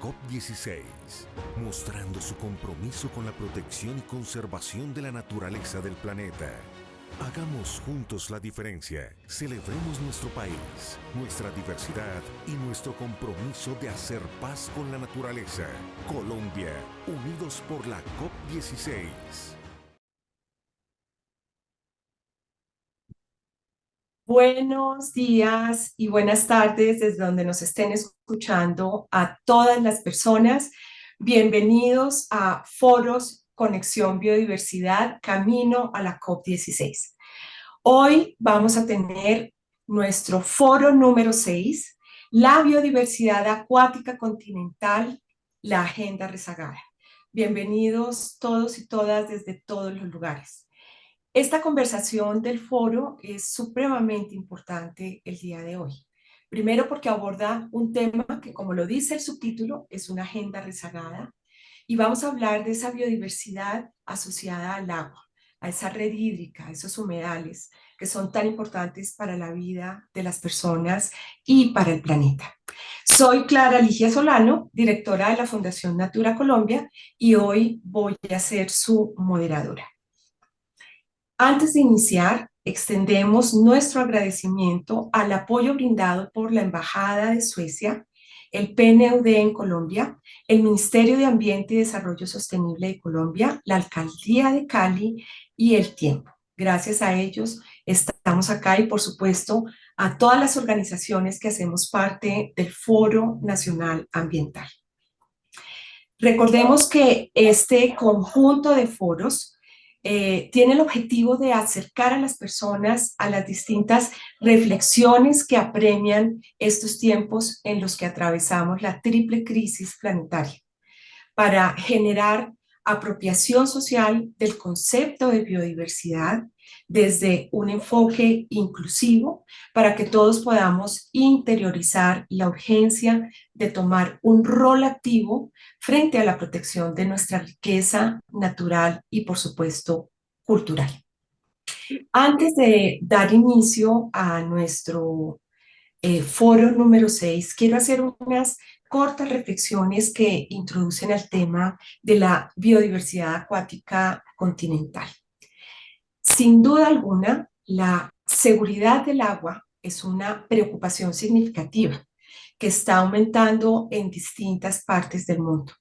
COP16, mostrando su compromiso con la protección y conservación de la naturaleza del planeta. Hagamos juntos la diferencia. Celebremos nuestro país, nuestra diversidad y nuestro compromiso de hacer paz con la naturaleza. Colombia, unidos por la COP16. Buenos días y buenas tardes desde donde nos estén escuchando a todas las personas. Bienvenidos a Foros Conexión Biodiversidad, camino a la COP16. Hoy vamos a tener nuestro foro número 6, la biodiversidad acuática continental, la agenda rezagada. Bienvenidos todos y todas desde todos los lugares. Esta conversación del foro es supremamente importante el día de hoy. Primero porque aborda un tema que, como lo dice el subtítulo, es una agenda rezagada, y vamos a hablar de esa biodiversidad asociada al agua, a esa red hídrica, a esos humedales que son tan importantes para la vida de las personas y para el planeta. Soy Clara Ligia Solano, directora de la Fundación Natura Colombia, y hoy voy a ser su moderadora. Antes de iniciar, extendemos nuestro agradecimiento al apoyo brindado por la Embajada de Suecia, el PNUD en Colombia, el Ministerio de Ambiente y Desarrollo Sostenible de Colombia, la Alcaldía de Cali y El Tiempo. Gracias a ellos estamos acá, y por supuesto a todas las organizaciones que hacemos parte del Foro Nacional Ambiental. Recordemos que este conjunto de foros tiene el objetivo de acercar a las personas a las distintas reflexiones que apremian estos tiempos en los que atravesamos la triple crisis planetaria, para generar apropiación social del concepto de biodiversidad desde un enfoque inclusivo, para que todos podamos interiorizar la urgencia de tomar un rol activo frente a la protección de nuestra riqueza natural y, por supuesto, cultural. Antes de dar inicio a nuestro foro número 6, quiero hacer unas cortas reflexiones que introducen el tema de la biodiversidad acuática continental. Sin duda alguna, la seguridad del agua es una preocupación significativa que está aumentando en distintas partes del mundo,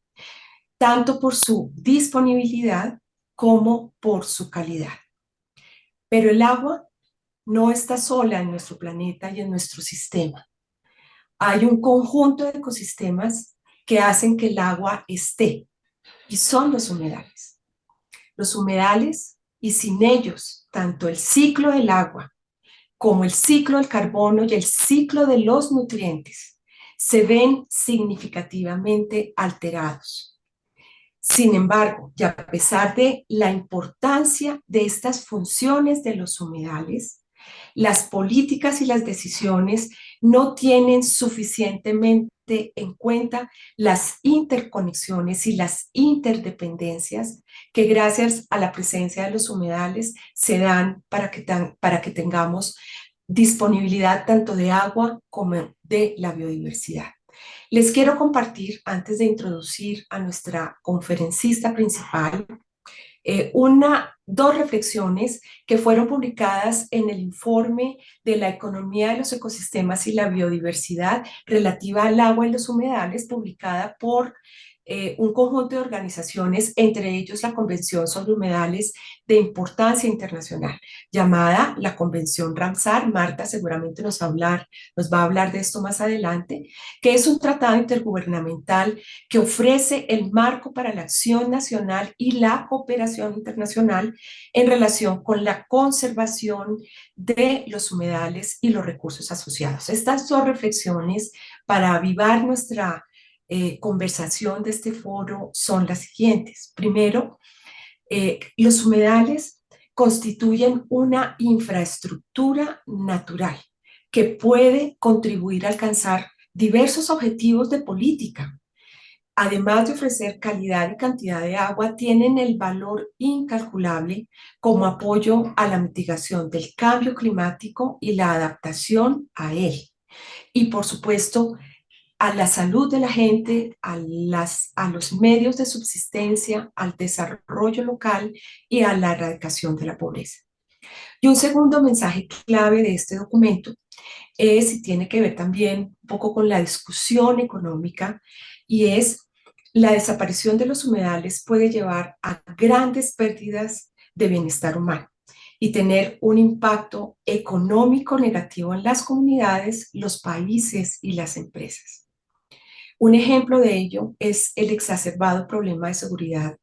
tanto por su disponibilidad como por su calidad. Pero el agua no está sola en nuestro planeta y en nuestro sistema. Hay un conjunto de ecosistemas que hacen que el agua esté, y son los humedales. Los humedales, y sin ellos, tanto el ciclo del agua como el ciclo del carbono y el ciclo de los nutrientes se ven significativamente alterados. Sin embargo, y a pesar de la importancia de estas funciones de los humedales, las políticas y las decisiones no tienen suficientemente en cuenta las interconexiones y las interdependencias que, gracias a la presencia de los humedales, se dan para que tengamos disponibilidad tanto de agua como de la biodiversidad. Les quiero compartir, antes de introducir a nuestra conferencista principal, dos reflexiones que fueron publicadas en el informe de la economía de los ecosistemas y la biodiversidad relativa al agua y los humedales, publicada por un conjunto de organizaciones, entre ellos la Convención sobre Humedales de Importancia Internacional, llamada la Convención Ramsar. Marta seguramente nos va a hablar de esto más adelante, que es un tratado intergubernamental que ofrece el marco para la acción nacional y la cooperación internacional en relación con la conservación de los humedales y los recursos asociados. Estas dos reflexiones para avivar nuestra conversación de este foro son las siguientes. Primero, los humedales constituyen una infraestructura natural que puede contribuir a alcanzar diversos objetivos de política. Además de ofrecer calidad y cantidad de agua, tienen el valor incalculable como apoyo a la mitigación del cambio climático y la adaptación a él. Y, por supuesto, a la salud de la gente, a los medios de subsistencia, al desarrollo local y a la erradicación de la pobreza. Y un segundo mensaje clave de este documento es y tiene que ver también un poco con la discusión económica y es la desaparición de los humedales puede llevar a grandes pérdidas de bienestar humano y tener un impacto económico negativo en las comunidades, los países y las empresas. Un ejemplo de ello es el exacerbado problema de seguridad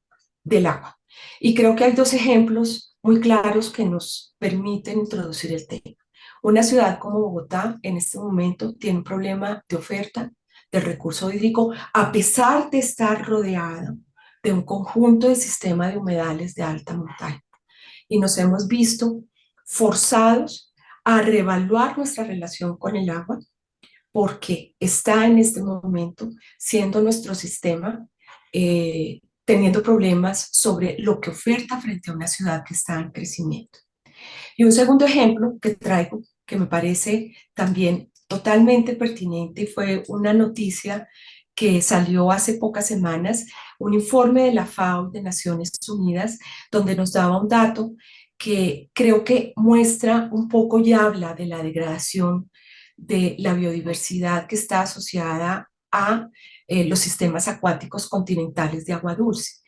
del agua. Y creo que hay dos ejemplos muy claros que nos permiten introducir el tema. Una ciudad como Bogotá en este momento tiene un problema de oferta del recurso hídrico a pesar de estar rodeada de un conjunto de sistema de humedales de alta montaña. Y nos hemos visto forzados a reevaluar nuestra relación con el agua porque está en este momento siendo nuestro sistema teniendo problemas sobre lo que oferta frente a una ciudad que está en crecimiento. Y un segundo ejemplo que traigo, que me parece también totalmente pertinente, fue una noticia que salió hace pocas semanas, un informe de la FAO de Naciones Unidas, donde nos daba un dato que creo que muestra un poco y habla de la degradación de la biodiversidad que está asociada a los sistemas acuáticos continentales de agua dulce.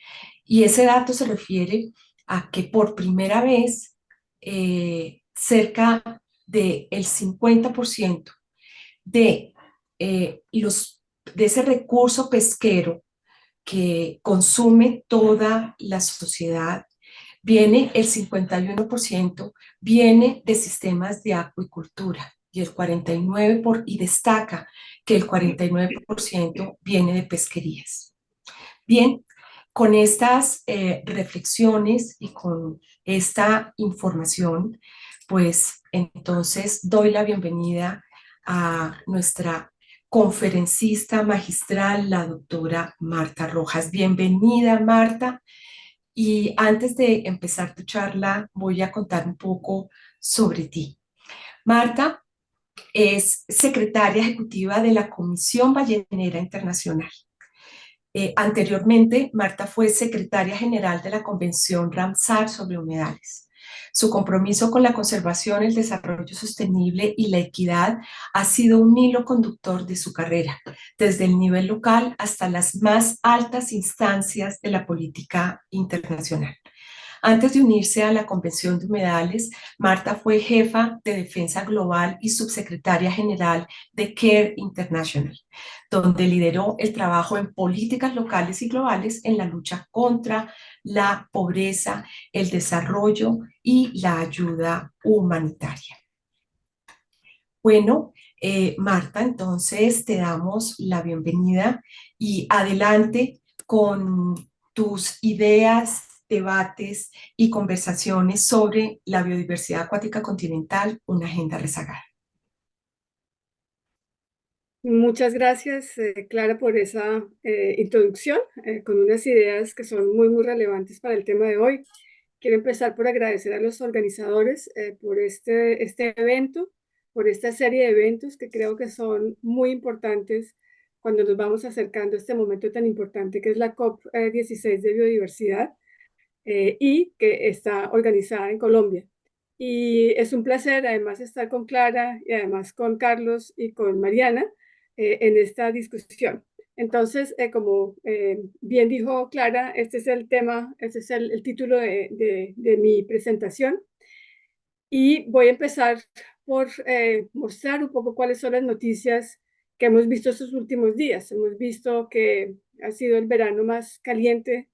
Y ese dato se refiere a que por primera vez cerca del 50% de, de ese recurso pesquero que consume toda la sociedad, viene el 51% viene de sistemas de acuicultura y el 49% y destaca que el 49% viene de pesquerías. Bien, con estas reflexiones y con esta información, pues entonces doy la bienvenida a nuestra conferencista magistral, la doctora Marta Rojas. Bienvenida, Marta. Y antes de empezar tu charla, voy a contar un poco sobre ti. Marta es secretaria ejecutiva de la Comisión Ballenera Internacional. Anteriormente, Marta fue secretaria general de la Convención Ramsar sobre humedales. Su compromiso con la conservación, el desarrollo sostenible y la equidad ha sido un hilo conductor de su carrera, desde el nivel local hasta las más altas instancias de la política internacional. Antes de unirse a la Convención de Humedales, Marta fue jefa de Defensa Global y subsecretaria general de CARE International, donde lideró el trabajo en políticas locales y globales en la lucha contra la pobreza, el desarrollo y la ayuda humanitaria. Bueno, Marta, entonces te damos la bienvenida y adelante con tus ideas, debates y conversaciones sobre la biodiversidad acuática continental, una agenda rezagada. Muchas gracias, Clara, por esa introducción con unas ideas que son muy, muy relevantes para el tema de hoy. Quiero empezar por agradecer a los organizadores por este evento, por esta serie de eventos que creo que son muy importantes cuando nos vamos acercando a este momento tan importante que es la COP16 de biodiversidad y que está organizada en Colombia. Y es un placer además estar con Clara y además con Carlos y con Mariana en esta discusión. Entonces, como bien dijo Clara, este es el tema, este es el título de mi presentación. Y voy a empezar por mostrar un poco cuáles son las noticias que hemos visto estos últimos días. Hemos visto que ha sido el verano más caliente,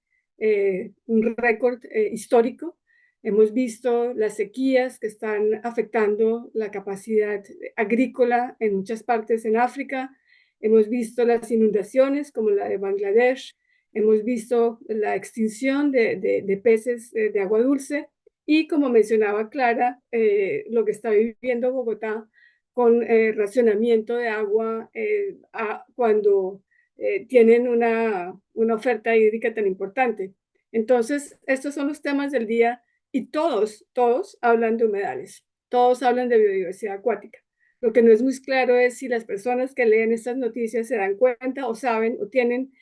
un récord histórico. Hemos visto las sequías que están afectando la capacidad agrícola en muchas partes en África. Hemos visto las inundaciones como la de Bangladesh. Hemos visto la extinción de peces de agua dulce. Y como mencionaba Clara, lo que está viviendo Bogotá con racionamiento de agua cuando tienen una oferta hídrica tan importante. Entonces, estos son los temas del día y todos hablan de humedales, todos hablan de biodiversidad acuática. Lo que no es muy claro es si las personas que leen estas noticias se dan cuenta o saben o tienen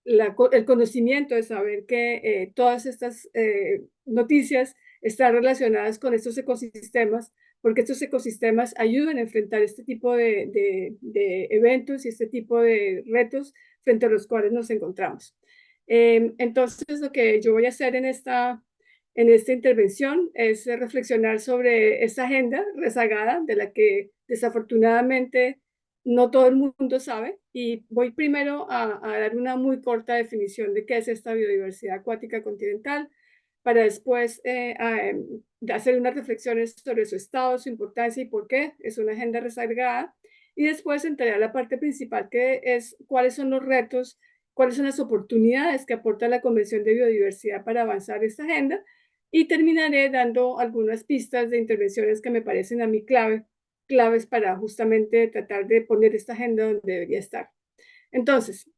el conocimiento de saber que todas estas noticias están relacionadas con estos ecosistemas, porque estos ecosistemas ayudan a enfrentar este tipo de eventos y este tipo de retos frente a los cuales nos encontramos. Entonces, lo que yo voy a hacer en esta intervención es reflexionar sobre esta agenda rezagada de la que desafortunadamente no todo el mundo sabe, y voy primero a dar una muy corta definición de qué es esta biodiversidad acuática continental, para después hacer unas reflexiones sobre su estado, su importancia y por qué es una agenda rezagada, y después entraré a la parte principal, que es cuáles son los retos, cuáles son las oportunidades que aporta la Convención de Biodiversidad para avanzar esta agenda, y terminaré dando algunas pistas de intervenciones que me parecen a mí claves para justamente tratar de poner esta agenda donde debería estar. Entonces,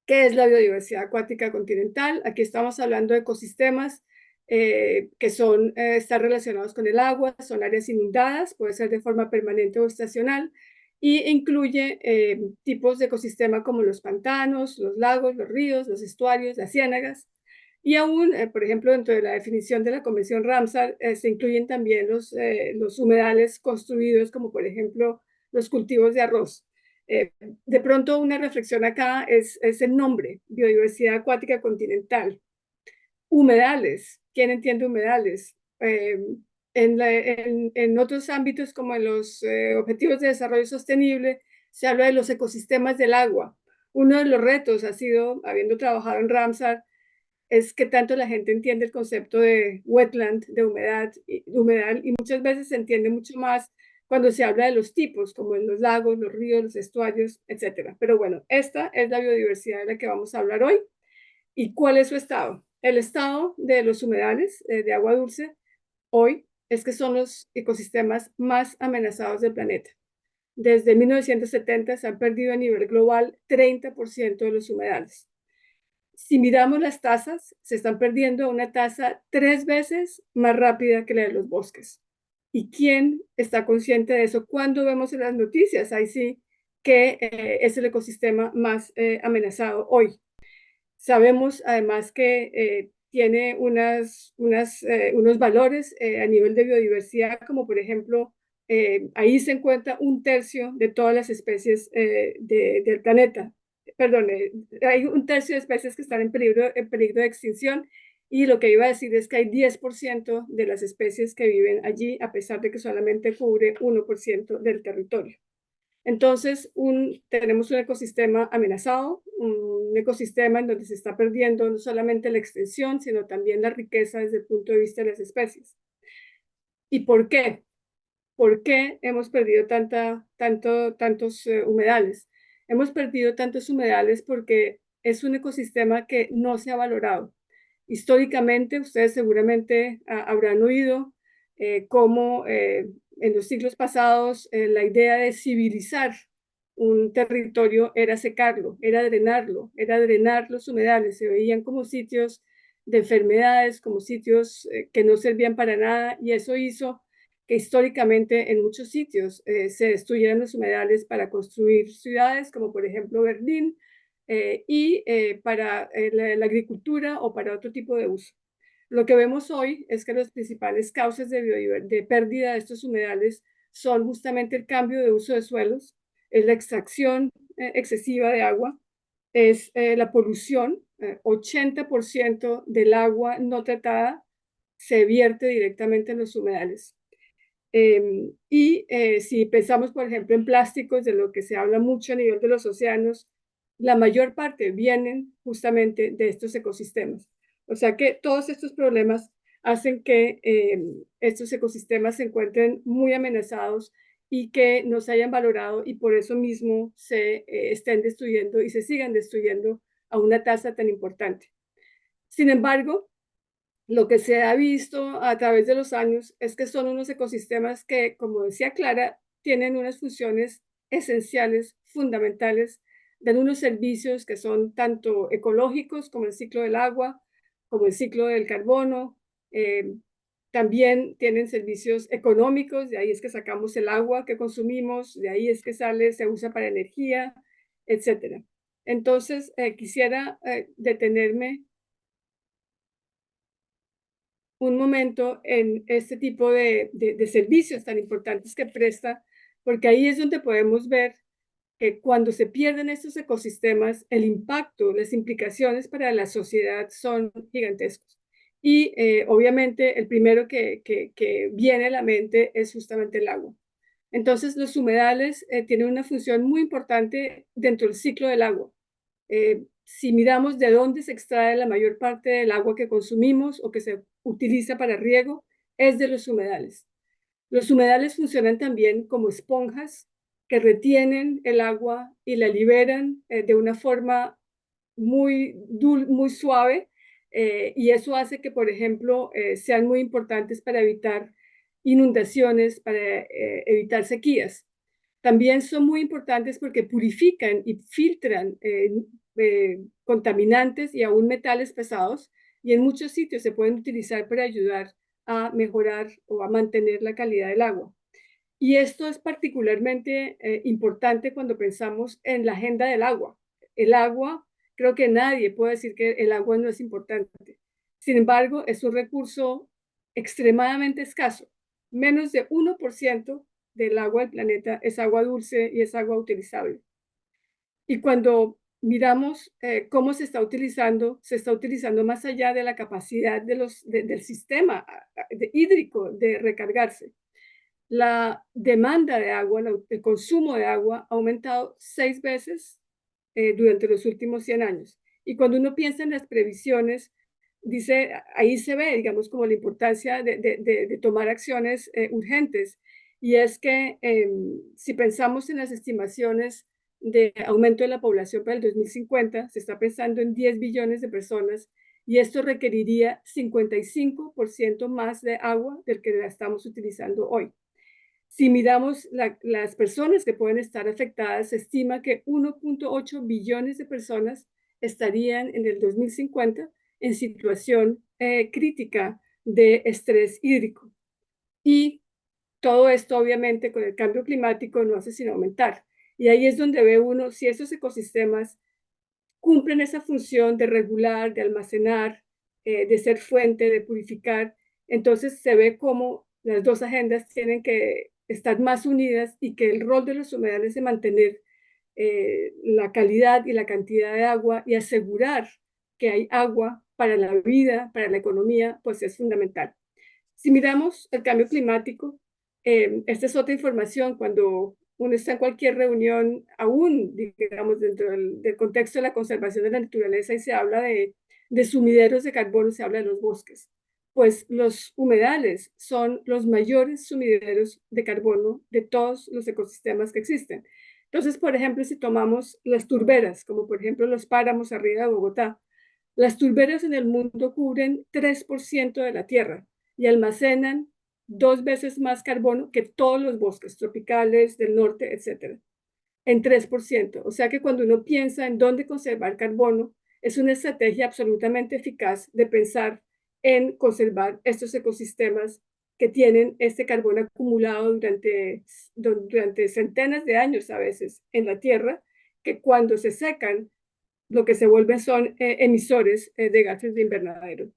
¿qué es la biodiversidad acuática continental? Aquí estamos hablando de ecosistemas que están relacionados con el agua, son áreas inundadas, puede ser de forma permanente o estacional, y incluye tipos de ecosistema como los pantanos, los lagos, los ríos, los estuarios, las ciénagas. Y aún, por ejemplo, dentro de la definición de la Convención Ramsar, se incluyen también los humedales construidos, como por ejemplo los cultivos de arroz. De pronto, una reflexión acá es el nombre: biodiversidad acuática continental. Humedales, ¿quién entiende humedales? En otros ámbitos, como en los Objetivos de Desarrollo Sostenible, se habla de los ecosistemas del agua. Uno de los retos ha sido, habiendo trabajado en Ramsar, es que tanto la gente entiende el concepto de wetland, de humedal, y muchas veces se entiende mucho más cuando se habla de los tipos, como en los lagos, los ríos, los estuarios, etc. Pero bueno, esta es la biodiversidad de la que vamos a hablar hoy. ¿Y cuál es su estado? El estado de los humedales de agua dulce hoy es que son los ecosistemas más amenazados del planeta. Desde 1970 se han perdido a nivel global 30% de los humedales. Si miramos las tasas, se están perdiendo a una tasa 3 veces más rápida que la de los bosques. ¿Y quién está consciente de eso? Cuando vemos en las noticias, ahí sí que es el ecosistema más amenazado hoy. Sabemos además que tiene unos valores a nivel de biodiversidad, como por ejemplo, ahí se encuentra un tercio de todas las especies del planeta. Perdón, hay un tercio de especies que están en peligro de extinción, y lo que iba a decir es que hay 10% de las especies que viven allí, a pesar de que solamente cubre 1% del territorio. Entonces, tenemos un ecosistema amenazado, un ecosistema en donde se está perdiendo no solamente la extensión, sino también la riqueza desde el punto de vista de las especies. ¿Y por qué? ¿Por qué hemos perdido tantos humedales? Hemos perdido tantos humedales porque es un ecosistema que no se ha valorado. Históricamente, ustedes seguramente habrán oído cómo en los siglos pasados la idea de civilizar un territorio era secarlo, era drenar los humedales. Se veían como sitios de enfermedades, como sitios que no servían para nada, y eso hizo que históricamente en muchos sitios se destruyeran los humedales para construir ciudades, como por ejemplo Berlín, para la agricultura o para otro tipo de uso. Lo que vemos hoy es que las principales causas de pérdida de estos humedales son justamente el cambio de uso de suelos, es la extracción excesiva de agua, es la polución. 80% del agua no tratada se vierte directamente en los humedales. Si pensamos, por ejemplo, en plásticos, de lo que se habla mucho a nivel de los océanos, la mayor parte vienen justamente de estos ecosistemas. O sea que todos estos problemas hacen que estos ecosistemas se encuentren muy amenazados y que no se hayan valorado, y por eso mismo se estén destruyendo y se sigan destruyendo a una tasa tan importante. Sin embargo, lo que se ha visto a través de los años es que son unos ecosistemas que, como decía Clara, tienen unas funciones esenciales, fundamentales, dan unos servicios que son tanto ecológicos, como el ciclo del agua, como el ciclo del carbono, También tienen servicios económicos, de ahí es que sacamos el agua que consumimos, de ahí es que sale, se usa para energía, etcétera. Entonces, quisiera detenerme un momento en este tipo de servicios tan importantes que presta, porque ahí es donde podemos ver que cuando se pierden estos ecosistemas, el impacto, las implicaciones para la sociedad son gigantescos. Y obviamente el primero que viene a la mente es justamente el agua. Entonces los humedales tienen una función muy importante dentro del ciclo del agua. Si miramos de dónde se extrae la mayor parte del agua que consumimos o que se utiliza para riego, es de los humedales. Los humedales funcionan también como esponjas que retienen el agua y la liberan de una forma muy suave, y eso hace que, por ejemplo, sean muy importantes para evitar inundaciones, para evitar sequías. También son muy importantes porque purifican y filtran contaminantes y aún metales pesados, y en muchos sitios se pueden utilizar para ayudar a mejorar o a mantener la calidad del agua. Y esto es particularmente importante cuando pensamos en la agenda del agua. El agua, creo que nadie puede decir que el agua no es importante. Sin embargo, es un recurso extremadamente escaso. Menos de 1% del agua del planeta es agua dulce y es agua utilizable. Y cuando miramos cómo se está utilizando más allá de la capacidad del sistema hídrico de recargarse. La demanda de agua, el consumo de agua ha aumentado 6 veces durante los últimos 100 años. Y cuando uno piensa en las previsiones, dice, ahí se ve, digamos, como la importancia de tomar acciones urgentes. Y es que si pensamos en las estimaciones de aumento de la población para el 2050, se está pensando en 10 billones de personas, y esto requeriría 55% más de agua del que la estamos utilizando hoy. Si miramos las personas que pueden estar afectadas, se estima que 1.8 billones de personas estarían en el 2050 en situación crítica de estrés hídrico. Y todo esto, obviamente, con el cambio climático no hace sino aumentar. Y ahí es donde ve uno si esos ecosistemas cumplen esa función de regular, de almacenar, de ser fuente, de purificar. Entonces se ve cómo las dos agendas tienen que estar más unidas, y que el rol de los humedales de mantener la calidad y la cantidad de agua y asegurar que hay agua para la vida, para la economía, pues es fundamental. Si miramos el cambio climático, esta es otra información. Cuando uno está en cualquier reunión, aún, digamos, dentro del contexto de la conservación de la naturaleza, y se habla de sumideros de carbono, se habla de los bosques. Pues los humedales son los mayores sumideros de carbono de todos los ecosistemas que existen. Entonces, por ejemplo, si tomamos las turberas, como por ejemplo los páramos arriba de Bogotá, las turberas en el mundo cubren 3% de la tierra y almacenan 2 veces más carbono que todos los bosques tropicales del norte, etcétera, en 3%. O sea que cuando uno piensa en dónde conservar carbono, es una estrategia absolutamente eficaz de pensar en conservar estos ecosistemas que tienen este carbono acumulado durante centenas de años a veces en la tierra, que cuando se secan, lo que se vuelven son emisores de gases de invernadero.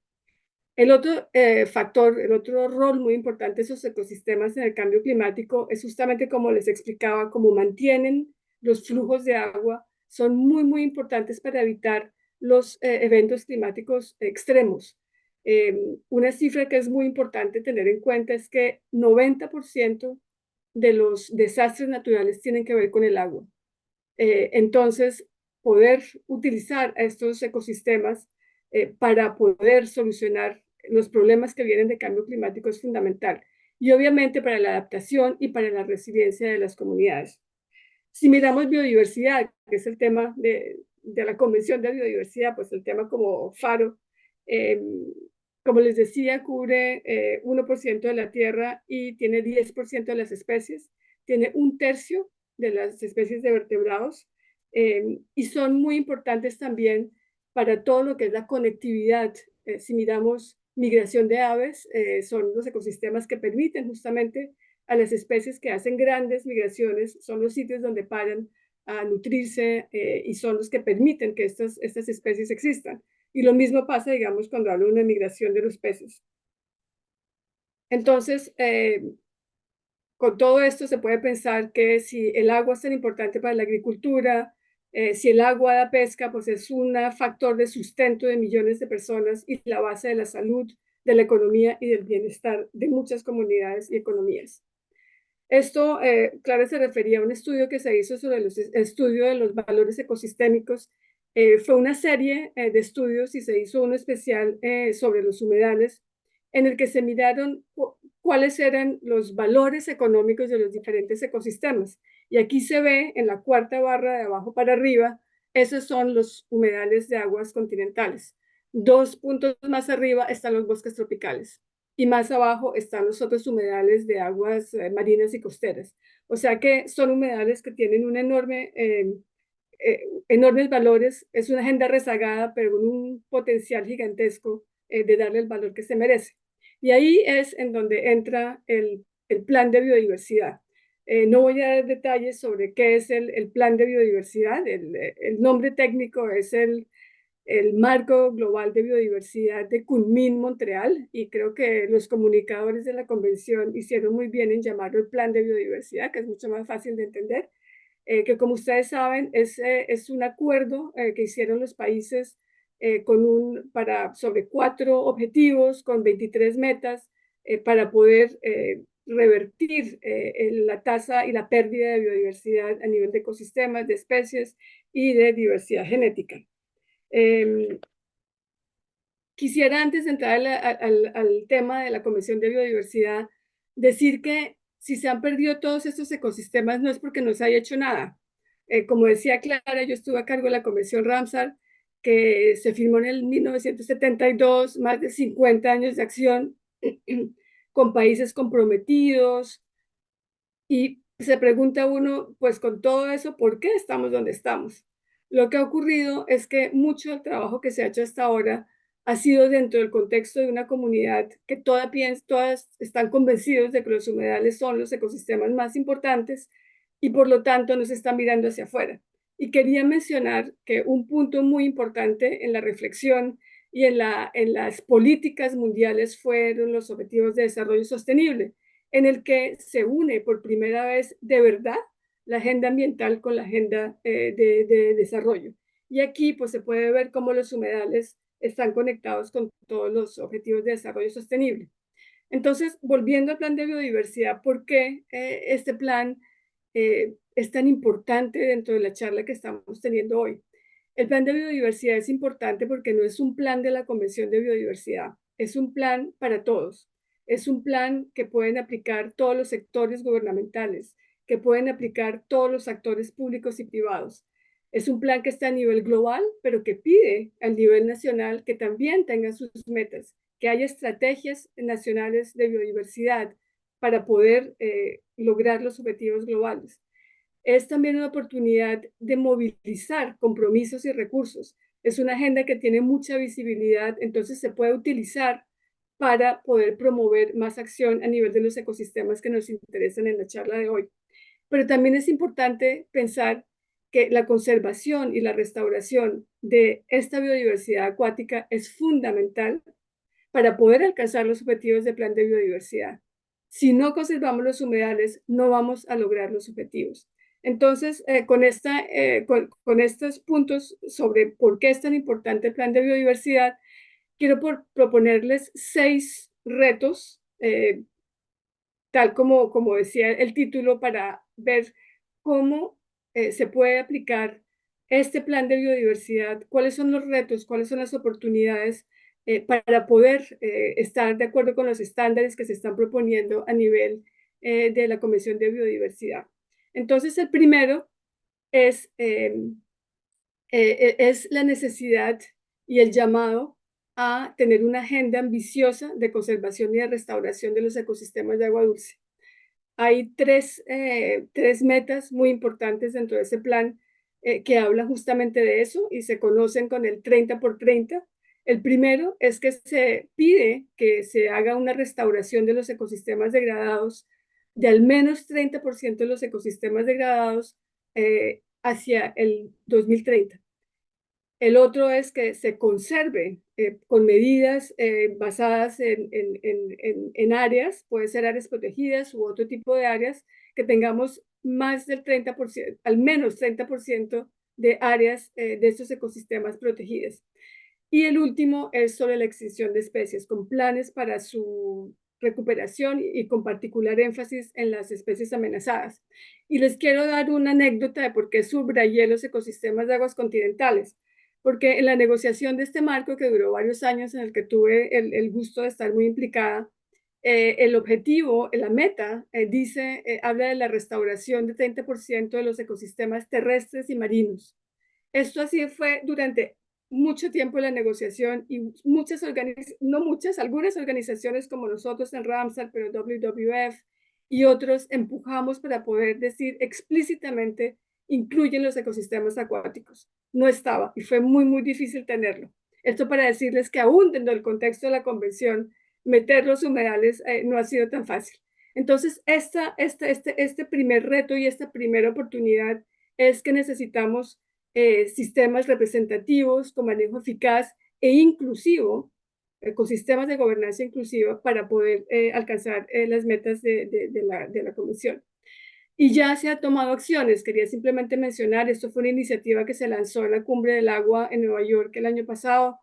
El otro factor, el otro rol muy importante de esos ecosistemas en el cambio climático es justamente, como les explicaba, cómo mantienen los flujos de agua. Son muy importantes para evitar los eventos climáticos extremos. Una cifra que es muy importante tener en cuenta es que 90% de los desastres naturales tienen que ver con el agua. Entonces, poder utilizar estos ecosistemas para poder solucionar los problemas que vienen de cambio climático es fundamental. Y obviamente para la adaptación y para la resiliencia de las comunidades. Si miramos biodiversidad, que es el tema de la Convención de Biodiversidad, pues el tema como faro, como les decía, cubre 1% de la tierra y tiene 10% de las especies, tiene 1/3 de las especies de vertebrados, y son muy importantes también para todo lo que es la conectividad. Si miramos migración de aves, son los ecosistemas que permiten justamente a las especies que hacen grandes migraciones, son los sitios donde paran a nutrirse y son los que permiten que estas especies existan. Y lo mismo pasa, digamos, cuando hablo de una migración de los peces. Entonces, con todo esto se puede pensar que si el agua es tan importante para la agricultura, si el agua da pesca, pues es un factor de sustento de millones de personas y la base de la salud, de la economía y del bienestar de muchas comunidades y economías. Esto, Clara se refería a un estudio que se hizo sobre el estudio de los valores ecosistémicos. Fue una serie de estudios y se hizo uno especial sobre los humedales, en el que se miraron cuáles eran los valores económicos de los diferentes ecosistemas. Y aquí se ve en la cuarta barra de abajo para arriba, esos son los humedales de aguas continentales. 2 puntos más arriba están los bosques tropicales y más abajo están los otros humedales de aguas marinas y costeras. O sea que son humedales que tienen un enormes valores, es una agenda rezagada, pero con un potencial gigantesco de darle el valor que se merece. Y ahí es en donde entra el plan de biodiversidad. No voy a dar detalles sobre qué es el plan de biodiversidad. El nombre técnico es el marco global de biodiversidad de Kunming-Montreal, y creo que los comunicadores de la convención hicieron muy bien en llamarlo el plan de biodiversidad, que es mucho más fácil de entender, que como ustedes saben es un acuerdo que hicieron los países sobre 4 objetivos con 23 metas para poder revertir la tasa y la pérdida de biodiversidad a nivel de ecosistemas, de especies y de diversidad genética. Quisiera, antes de entrar al tema de la Convención de Biodiversidad, decir que si se han perdido todos estos ecosistemas no es porque no se haya hecho nada. Como decía Clara, yo estuve a cargo de la Convención Ramsar, que se firmó en el 1972, más de 50 años de acción con países comprometidos, y se pregunta uno, pues con todo eso, ¿por qué estamos donde estamos? Lo que ha ocurrido es que mucho del trabajo que se ha hecho hasta ahora ha sido dentro del contexto de una comunidad que todas están convencidos de que los humedales son los ecosistemas más importantes y por lo tanto nos están mirando hacia afuera. Y quería mencionar que un punto muy importante en la reflexión y en las políticas mundiales fueron los Objetivos de Desarrollo Sostenible, en el que se une por primera vez de verdad la agenda ambiental con la agenda de desarrollo. Y aquí pues se puede ver cómo los humedales están conectados con todos los objetivos de desarrollo sostenible. Entonces, volviendo al plan de biodiversidad, ¿por qué este plan es tan importante dentro de la charla que estamos teniendo hoy? El plan de biodiversidad es importante porque no es un plan de la Convención de Biodiversidad, es un plan para todos. Es un plan que pueden aplicar todos los sectores gubernamentales, que pueden aplicar todos los actores públicos y privados. Es un plan que está a nivel global, pero que pide a nivel nacional que también tenga sus metas, que haya estrategias nacionales de biodiversidad para poder lograr los objetivos globales. Es también una oportunidad de movilizar compromisos y recursos. Es una agenda que tiene mucha visibilidad, entonces se puede utilizar para poder promover más acción a nivel de los ecosistemas que nos interesan en la charla de hoy. Pero también es importante pensar que la conservación y la restauración de esta biodiversidad acuática es fundamental para poder alcanzar los objetivos del plan de biodiversidad. Si no conservamos los humedales, no vamos a lograr los objetivos. Entonces, con estos puntos sobre por qué es tan importante el plan de biodiversidad, quiero proponerles 6 retos, tal como decía el título, para ver cómo se puede aplicar este plan de biodiversidad, cuáles son los retos, cuáles son las oportunidades para poder estar de acuerdo con los estándares que se están proponiendo a nivel de la Convención de Biodiversidad. Entonces, el primero es la necesidad y el llamado a tener una agenda ambiciosa de conservación y de restauración de los ecosistemas de agua dulce. Hay tres metas muy importantes dentro de ese plan que hablan justamente de eso y se conocen con el 30 por 30. El primero es que se pide que se haga una restauración de los ecosistemas degradados, de al menos 30% de los ecosistemas degradados hacia el 2030. El otro es que se conserve con medidas basadas en áreas, puede ser áreas protegidas u otro tipo de áreas, que tengamos más del 30%, al menos 30% de áreas de estos ecosistemas protegidas. Y el último es sobre la extinción de especies, con planes para su recuperación y con particular énfasis en las especies amenazadas. Y les quiero dar una anécdota de por qué subrayé los ecosistemas de aguas continentales, porque en la negociación de este marco, que duró varios años, en el que tuve el gusto de estar muy implicada, el objetivo, la meta, habla de la restauración de 30% de los ecosistemas terrestres y marinos. Esto así fue durante mucho tiempo la negociación y algunas organizaciones como nosotros en Ramsar, pero WWF y otros empujamos para poder decir explícitamente incluyen los ecosistemas acuáticos. No estaba y fue muy, muy difícil tenerlo. Esto para decirles que aún dentro del contexto de la convención, meter los humedales no ha sido tan fácil. Entonces, este primer reto y esta primera oportunidad es que necesitamos sistemas representativos con manejo eficaz e inclusivo, ecosistemas de gobernanza inclusiva para poder alcanzar las metas de la Comisión. Y ya se ha tomado acciones. Quería simplemente mencionar, esto fue una iniciativa que se lanzó en la Cumbre del Agua en Nueva York el año pasado,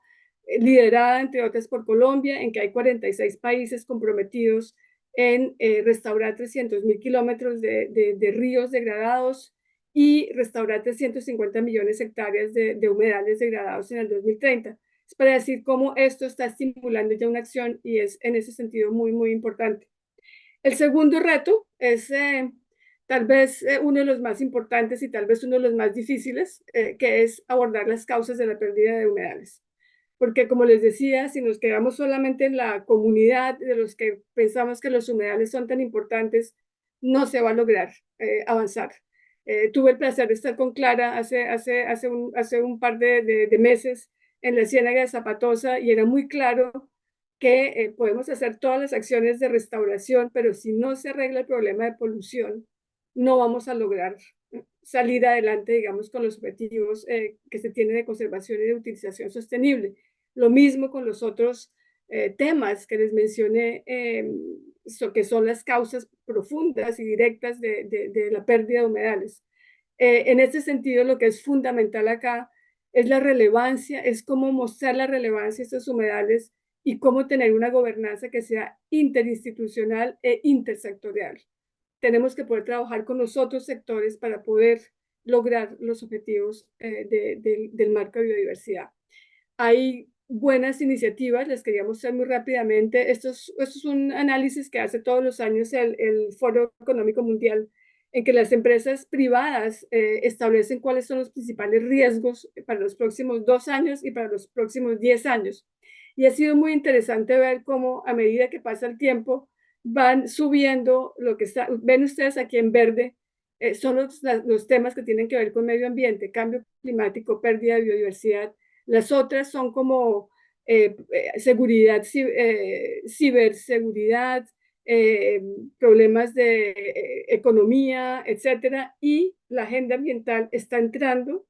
liderada entre otras por Colombia, en que hay 46 países comprometidos en restaurar 300.000 kilómetros de ríos degradados y restaurar 350 millones de hectáreas de humedales degradados en el 2030. Es para decir cómo esto está estimulando ya una acción y es en ese sentido muy, muy importante. El segundo reto es tal vez uno de los más importantes y tal vez uno de los más difíciles, que es abordar las causas de la pérdida de humedales. Porque como les decía, si nos quedamos solamente en la comunidad de los que pensamos que los humedales son tan importantes, no se va a lograr avanzar. Tuve el placer de estar con Clara hace un par de meses en la Ciénaga de Zapatosa y era muy claro que podemos hacer todas las acciones de restauración, pero si no se arregla el problema de polución, no vamos a lograr salir adelante, digamos, con los objetivos que se tienen de conservación y de utilización sostenible. Lo mismo con los otros temas que les mencioné, que son las causas profundas y directas de la pérdida de humedales. En este sentido, lo que es fundamental acá es la relevancia, es cómo mostrar la relevancia de estos humedales y cómo tener una gobernanza que sea interinstitucional e intersectorial. Tenemos que poder trabajar con los otros sectores para poder lograr los objetivos del marco de biodiversidad. Hay buenas iniciativas, les quería mostrar muy rápidamente. Esto es un análisis que hace todos los años el Foro Económico Mundial, en que las empresas privadas establecen cuáles son los principales riesgos para los próximos 2 años y para los próximos 10 años. Y ha sido muy interesante ver cómo a medida que pasa el tiempo van subiendo lo que ven ustedes aquí en verde, son los temas que tienen que ver con medio ambiente, cambio climático, pérdida de biodiversidad. Las otras son como seguridad, ciberseguridad, problemas de economía, etcétera, y la agenda ambiental está entrando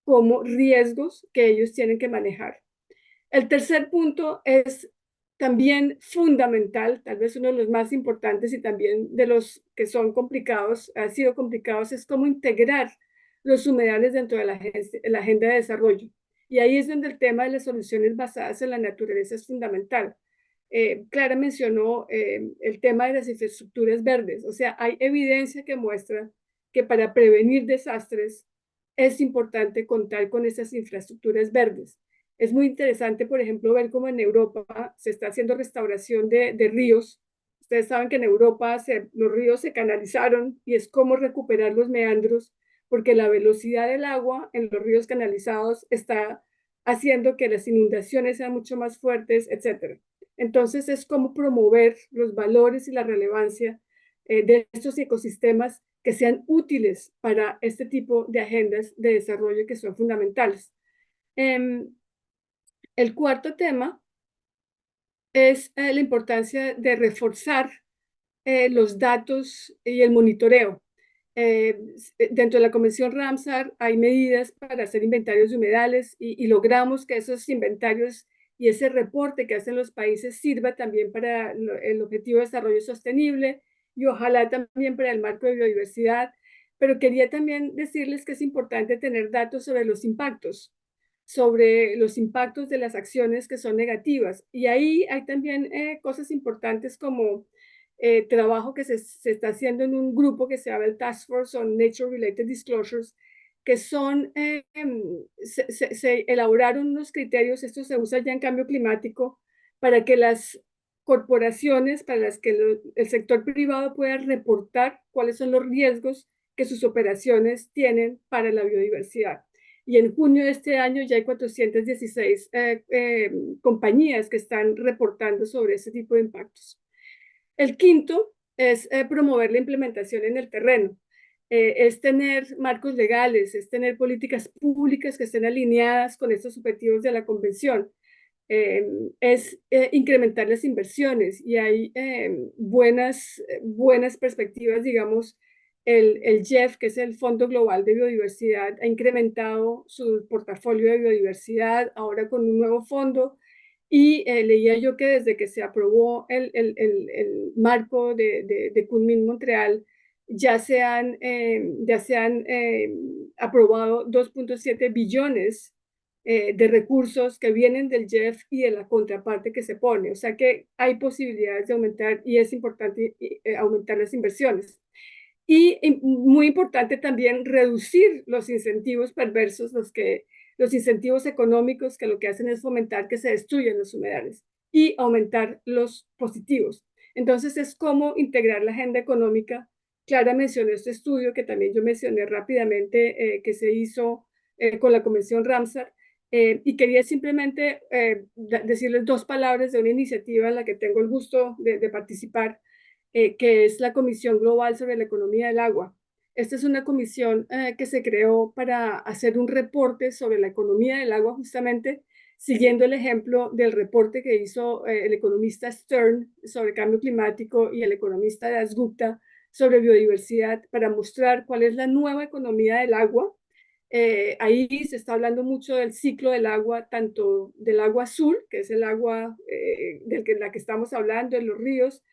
como riesgos que ellos tienen que manejar. El tercer punto es también fundamental, tal vez uno de los más importantes y también de los que son complicados, ha sido complicados, es cómo integrar los humedales dentro de la agenda de desarrollo. Y ahí es donde el tema de las soluciones basadas en la naturaleza es fundamental. Clara mencionó el tema de las infraestructuras verdes, o sea, hay evidencia que muestra que para prevenir desastres es importante contar con esas infraestructuras verdes. Es muy interesante, por ejemplo, ver cómo en Europa se está haciendo restauración de ríos. Ustedes saben que en Europa los ríos se canalizaron y es cómo recuperar los meandros, porque la velocidad del agua en los ríos canalizados está haciendo que las inundaciones sean mucho más fuertes, etc. Entonces es cómo promover los valores y la relevancia de estos ecosistemas que sean útiles para este tipo de agendas de desarrollo que son fundamentales. El cuarto tema es la importancia de reforzar los datos y el monitoreo. Dentro de la Convención Ramsar hay medidas para hacer inventarios de humedales y logramos que esos inventarios y ese reporte que hacen los países sirva también para el Objetivo de Desarrollo Sostenible y ojalá también para el marco de biodiversidad. Pero quería también decirles que es importante tener datos sobre los impactos de las acciones que son negativas. Y ahí hay también cosas importantes como trabajo que se está haciendo en un grupo que se llama el Task Force on Nature Related Disclosures, que son, se elaboraron unos criterios, esto se usa ya en cambio climático, para que las corporaciones, para las que el sector privado pueda reportar cuáles son los riesgos que sus operaciones tienen para la biodiversidad. Y en junio de este año ya hay 416 compañías que están reportando sobre ese tipo de impactos. El quinto es promover la implementación en el terreno. Es tener marcos legales, es tener políticas públicas que estén alineadas con estos objetivos de la Convención. Es incrementar las inversiones y hay buenas perspectivas, digamos, el GEF, que es el Fondo Global de Biodiversidad, ha incrementado su portafolio de biodiversidad ahora con un nuevo fondo y leía yo que desde que se aprobó el marco de Kunming-Montreal, ya se han aprobado 2.7 billones de recursos que vienen del GEF y de la contraparte que se pone. O sea que hay posibilidades de aumentar y es importante aumentar las inversiones. Y muy importante también reducir los incentivos perversos, los incentivos económicos que lo que hacen es fomentar que se destruyan los humedales y aumentar los positivos. Entonces es cómo integrar la agenda económica. Clara mencionó este estudio que también yo mencioné rápidamente, que se hizo con la Convención Ramsar, y quería simplemente decirles dos palabras de una iniciativa en la que tengo el gusto de participar, que es la Comisión Global sobre la Economía del Agua. Esta es una comisión que se creó para hacer un reporte sobre la economía del agua, justamente siguiendo el ejemplo del reporte que hizo el economista Stern sobre cambio climático y el economista Dasgupta sobre biodiversidad, para mostrar cuál es la nueva economía del agua. Ahí se está hablando mucho del ciclo del agua, tanto del agua azul, que es el agua de la que estamos hablando en los ríos,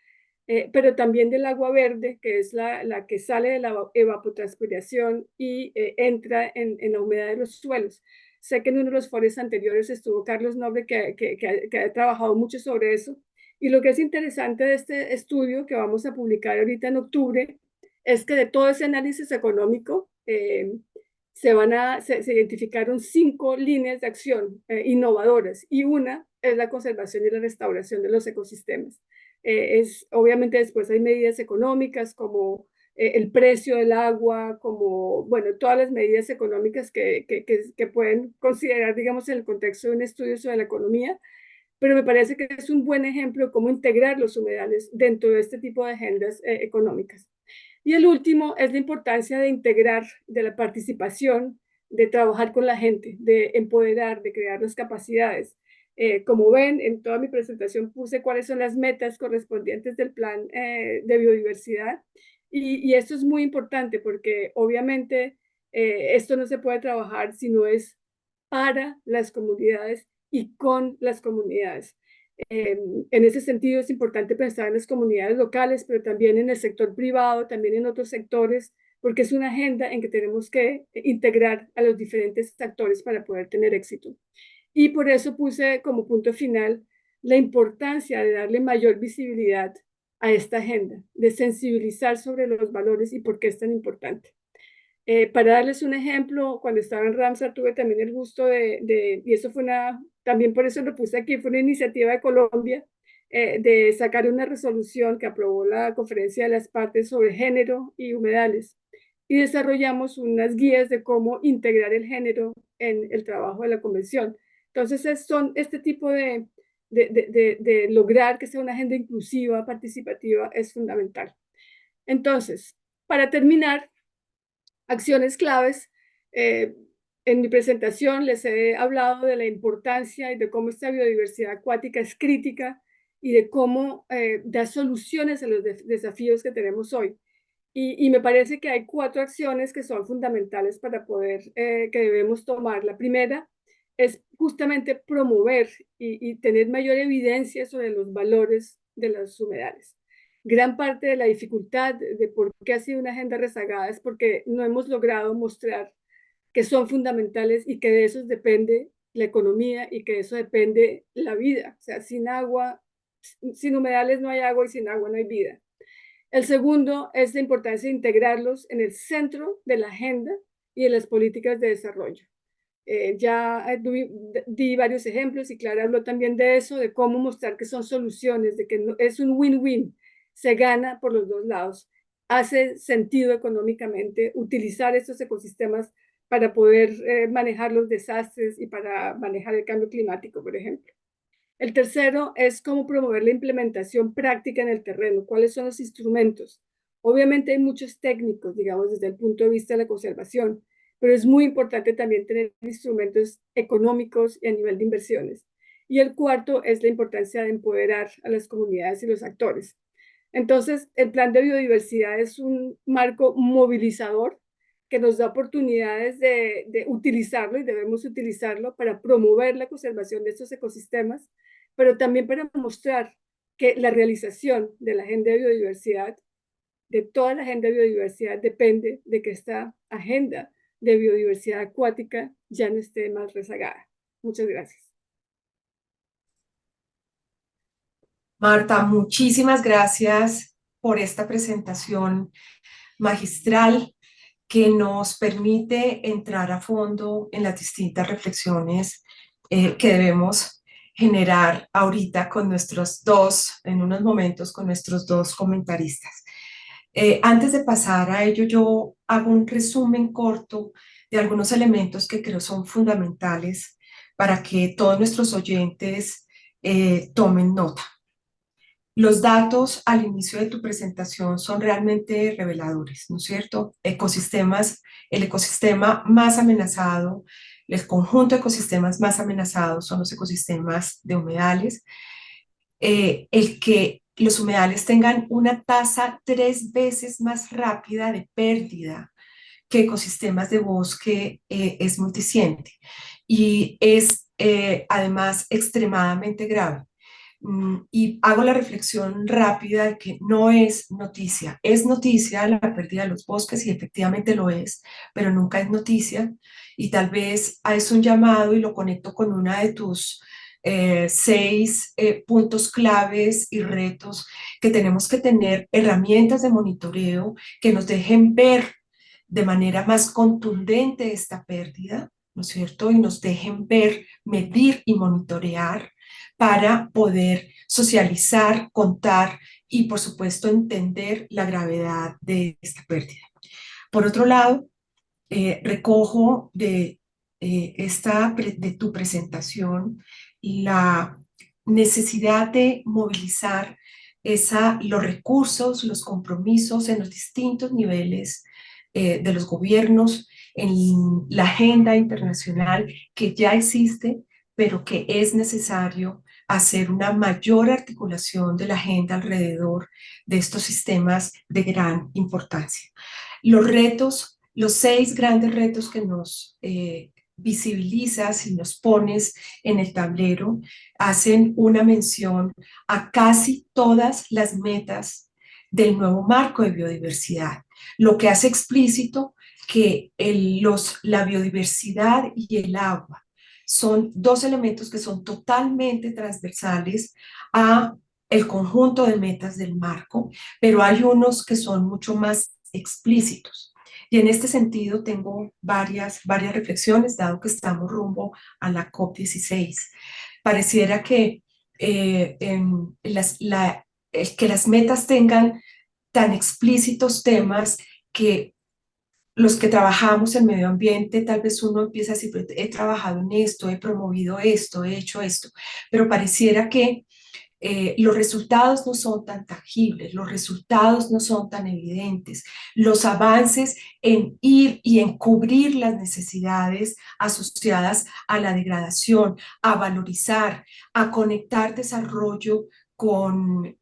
pero también del agua verde, que es la que sale de la evapotranspiración y entra en la humedad de los suelos. Sé que en uno de los foros anteriores estuvo Carlos Nobre, que ha trabajado mucho sobre eso. Y lo que es interesante de este estudio que vamos a publicar ahorita en octubre es que de todo ese análisis económico se identificaron 5 líneas de acción innovadoras y una es la conservación y la restauración de los ecosistemas. Obviamente después hay medidas económicas como el precio del agua, como, bueno, todas las medidas económicas que pueden considerar, digamos, en el contexto de un estudio sobre la economía, pero me parece que es un buen ejemplo de cómo integrar los humedales dentro de este tipo de agendas económicas. Y el último es la importancia de integrar, de la participación, de trabajar con la gente, de empoderar, de crear las capacidades. Como ven, en toda mi presentación puse cuáles son las metas correspondientes del plan de biodiversidad. Y esto es muy importante porque obviamente esto no se puede trabajar si no es para las comunidades y con las comunidades. En ese sentido es importante pensar en las comunidades locales, pero también en el sector privado, también en otros sectores, porque es una agenda en que tenemos que integrar a los diferentes actores para poder tener éxito. Y por eso puse como punto final la importancia de darle mayor visibilidad a esta agenda, de sensibilizar sobre los valores y por qué es tan importante. Para darles un ejemplo, cuando estaba en Ramsar tuve también el gusto y eso fue también por eso lo puse aquí, fue una iniciativa de Colombia, de sacar una resolución que aprobó la Conferencia de las Partes sobre género y humedales. Y desarrollamos unas guías de cómo integrar el género en el trabajo de la convención. Entonces, son este tipo de lograr que sea una agenda inclusiva, participativa, es fundamental. Entonces, para terminar, acciones claves. En mi presentación les he hablado de la importancia y de cómo esta biodiversidad acuática es crítica y de cómo da soluciones a los desafíos que tenemos hoy. Y me parece que hay cuatro acciones que son fundamentales para poder, que debemos tomar. La primera es justamente promover y tener mayor evidencia sobre los valores de los humedales. Gran parte de la dificultad de por qué ha sido una agenda rezagada es porque no hemos logrado mostrar que son fundamentales y que de eso depende la economía y que de eso depende la vida. O sea, sin agua, sin humedales no hay agua y sin agua no hay vida. El segundo es la importancia de integrarlos en el centro de la agenda y de las políticas de desarrollo. Ya di varios ejemplos y Clara habló también de eso, de cómo mostrar que son soluciones, de que no, es un win-win, se gana por los dos lados. Hace sentido económicamente utilizar estos ecosistemas para poder manejar los desastres y para manejar el cambio climático, por ejemplo. El tercero es cómo promover la implementación práctica en el terreno, cuáles son los instrumentos. Obviamente hay muchos técnicos, digamos, desde el punto de vista de la conservación, pero es muy importante también tener instrumentos económicos y a nivel de inversiones. Y el cuarto es la importancia de empoderar a las comunidades y los actores. Entonces, el plan de biodiversidad es un marco movilizador que nos da oportunidades de utilizarlo y debemos utilizarlo para promover la conservación de estos ecosistemas, pero también para mostrar que la realización de la agenda de biodiversidad, de toda la agenda de biodiversidad, depende de que esta agenda de biodiversidad acuática ya no esté más rezagada. Muchas gracias. Marta, muchísimas gracias por esta presentación magistral que nos permite entrar a fondo en las distintas reflexiones que debemos generar ahorita con nuestros dos, en unos momentos, con nuestros dos comentaristas. Antes de pasar a ello, yo hago un resumen corto de algunos elementos que creo son fundamentales para que todos nuestros oyentes tomen nota. Los datos al inicio de tu presentación son realmente reveladores, ¿no es cierto? Ecosistemas, el ecosistema más amenazado, el conjunto de ecosistemas más amenazados son los ecosistemas de humedales. El que los humedales tengan una tasa 3 veces más rápida de pérdida que ecosistemas de bosque es multiciente y es además extremadamente grave. Y hago la reflexión rápida de que no es noticia la pérdida de los bosques y efectivamente lo es, pero nunca es noticia y tal vez es un llamado y lo conecto con una de tus 6 puntos claves y retos que tenemos que tener herramientas de monitoreo que nos dejen ver de manera más contundente esta pérdida, ¿no es cierto? Y nos dejen ver, medir y monitorear para poder socializar, contar y, por supuesto, entender la gravedad de esta pérdida. Por otro lado, recojo de tu presentación la necesidad de movilizar los recursos, los compromisos en los distintos niveles de los gobiernos, en la agenda internacional que ya existe, pero que es necesario hacer una mayor articulación de la agenda alrededor de estos sistemas de gran importancia. Los retos, los 6 grandes retos que nos visibilizas y nos pones en el tablero, hacen una mención a casi todas las metas del nuevo marco de biodiversidad, lo que hace explícito que la biodiversidad y el agua son 2 elementos que son totalmente transversales a el conjunto de metas del marco, pero hay unos que son mucho más explícitos. Y en este sentido tengo varias reflexiones, dado que estamos rumbo a la COP16. Pareciera que, que las metas tengan tan explícitos temas que los que trabajamos en medio ambiente, tal vez uno empieza a decir, he trabajado en esto, he promovido esto, he hecho esto, pero pareciera que los resultados no son tan tangibles, los resultados no son tan evidentes, los avances en ir y en cubrir las necesidades asociadas a la degradación, a valorizar, a conectar desarrollo con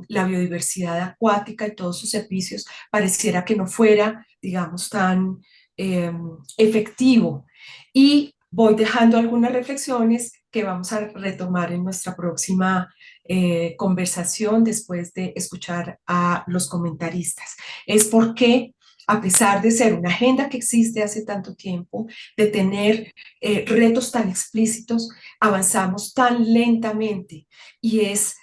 la biodiversidad acuática y todos sus servicios, pareciera que no fuera, digamos, tan efectivo. Y voy dejando algunas reflexiones que vamos a retomar en nuestra próxima conversación después de escuchar a los comentaristas. Es porque, a pesar de ser una agenda que existe hace tanto tiempo, de tener retos tan explícitos, avanzamos tan lentamente y es,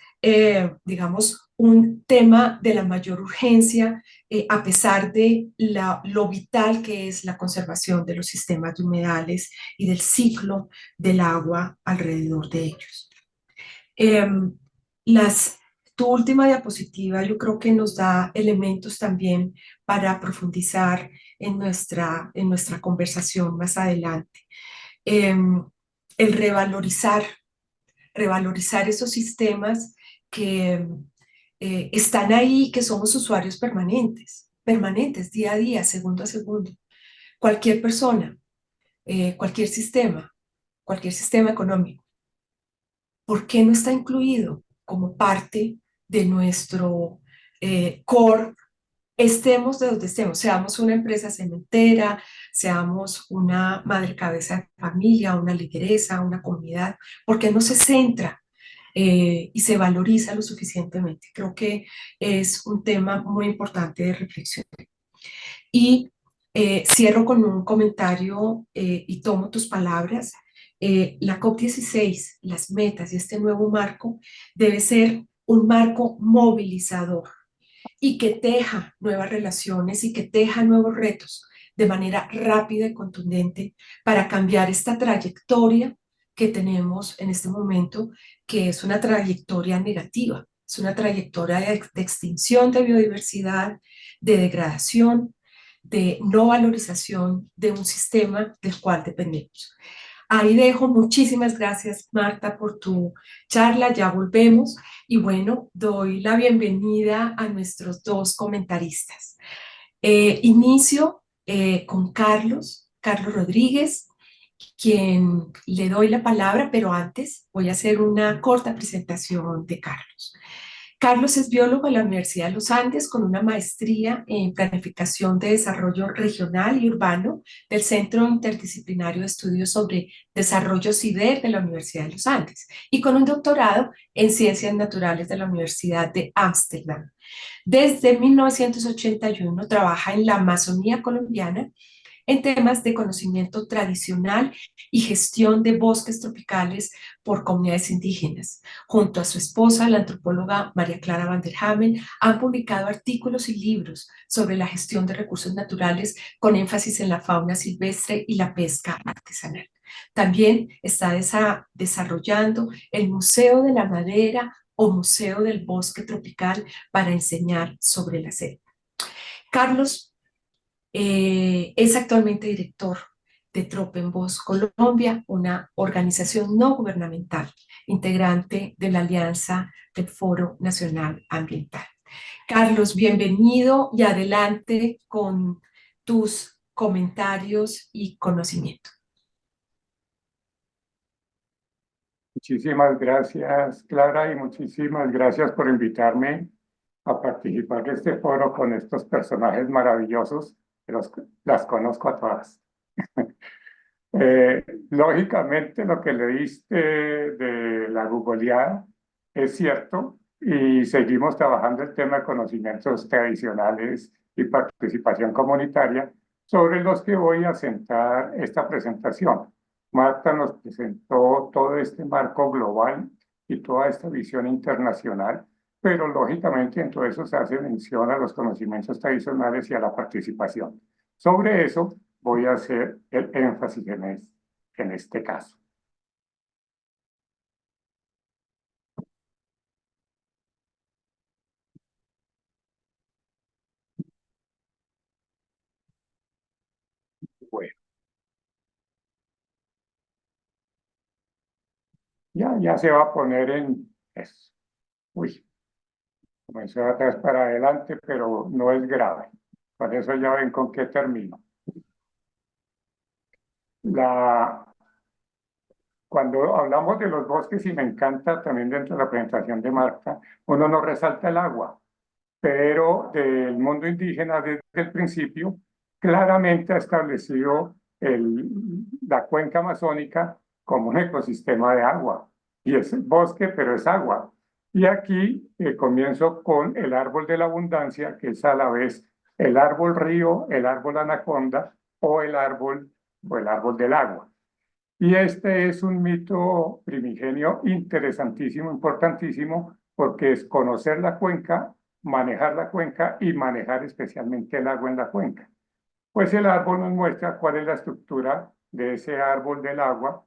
digamos, un tema de la mayor urgencia, a pesar de lo vital que es la conservación de los sistemas de humedales y del ciclo del agua alrededor de ellos. Eh, las, Tu última diapositiva yo creo que nos da elementos también para profundizar en nuestra conversación más adelante. Eh, el revalorizar esos sistemas que están ahí, que somos usuarios permanentes, día a día, segundo a segundo. Cualquier persona, cualquier sistema económico, ¿por qué no está incluido como parte de nuestro core? Estemos de donde estemos, seamos una empresa cementera, seamos una madre cabeza de familia, una lideresa, una comunidad, ¿por qué no se centra y se valoriza lo suficientemente? Creo que es un tema muy importante de reflexión. Y cierro con un comentario y tomo tus palabras. La COP16, las metas y este nuevo marco debe ser un marco movilizador y que teja nuevas relaciones y que teja nuevos retos de manera rápida y contundente para cambiar esta trayectoria que tenemos en este momento, que es una trayectoria negativa, es una trayectoria de extinción de biodiversidad, de degradación, de no valorización de un sistema del cual dependemos. Ahí dejo, muchísimas gracias Marta por tu charla, ya volvemos y bueno, doy la bienvenida a nuestros dos comentaristas. Inicio con Carlos Rodríguez, quien le doy la palabra, pero antes voy a hacer una corta presentación de Carlos. Carlos es biólogo en la Universidad de los Andes con una maestría en Planificación de Desarrollo Regional y Urbano del Centro Interdisciplinario de Estudios sobre Desarrollo CIDER de la Universidad de los Andes y con un doctorado en Ciencias Naturales de la Universidad de Ámsterdam. Desde 1981 trabaja en la Amazonía colombiana en temas de conocimiento tradicional y gestión de bosques tropicales por comunidades indígenas. Junto a su esposa, la antropóloga María Clara Vanderhamen, han publicado artículos y libros sobre la gestión de recursos naturales con énfasis en la fauna silvestre y la pesca artesanal. También está desarrollando el Museo de la Madera o Museo del Bosque Tropical para enseñar sobre la selva. Carlos es actualmente director de Tropenbos Colombia, una organización no gubernamental, integrante de la Alianza del Foro Nacional Ambiental. Carlos, bienvenido y adelante con tus comentarios y conocimiento. Muchísimas gracias, Clara, y muchísimas gracias por invitarme a participar de este foro con estos personajes maravillosos, que las conozco a todas. Lógicamente, lo que leíste de la googleada es cierto, y seguimos trabajando el tema de conocimientos tradicionales y participación comunitaria, sobre los que voy a centrar esta presentación. Marta nos presentó todo este marco global y toda esta visión internacional, pero lógicamente en todo eso se hace mención a los conocimientos tradicionales y a la participación. Sobre eso voy a hacer el énfasis en este caso. Bueno, ya se va a poner en eso. Uy, comenzó de atrás para adelante, pero no es grave. Por eso ya ven con qué termino. La, Cuando hablamos de los bosques, y me encanta también dentro de la presentación de Marta, uno no resalta el agua, pero del mundo indígena desde el principio claramente ha establecido la cuenca amazónica como un ecosistema de agua. Y es bosque, pero es agua. Y aquí comienzo con el árbol de la abundancia, que es a la vez el árbol río, el árbol anaconda o el árbol del agua. Y este es un mito primigenio interesantísimo, importantísimo, porque es conocer la cuenca, manejar la cuenca y manejar especialmente el agua en la cuenca. Pues el árbol nos muestra cuál es la estructura de ese árbol del agua,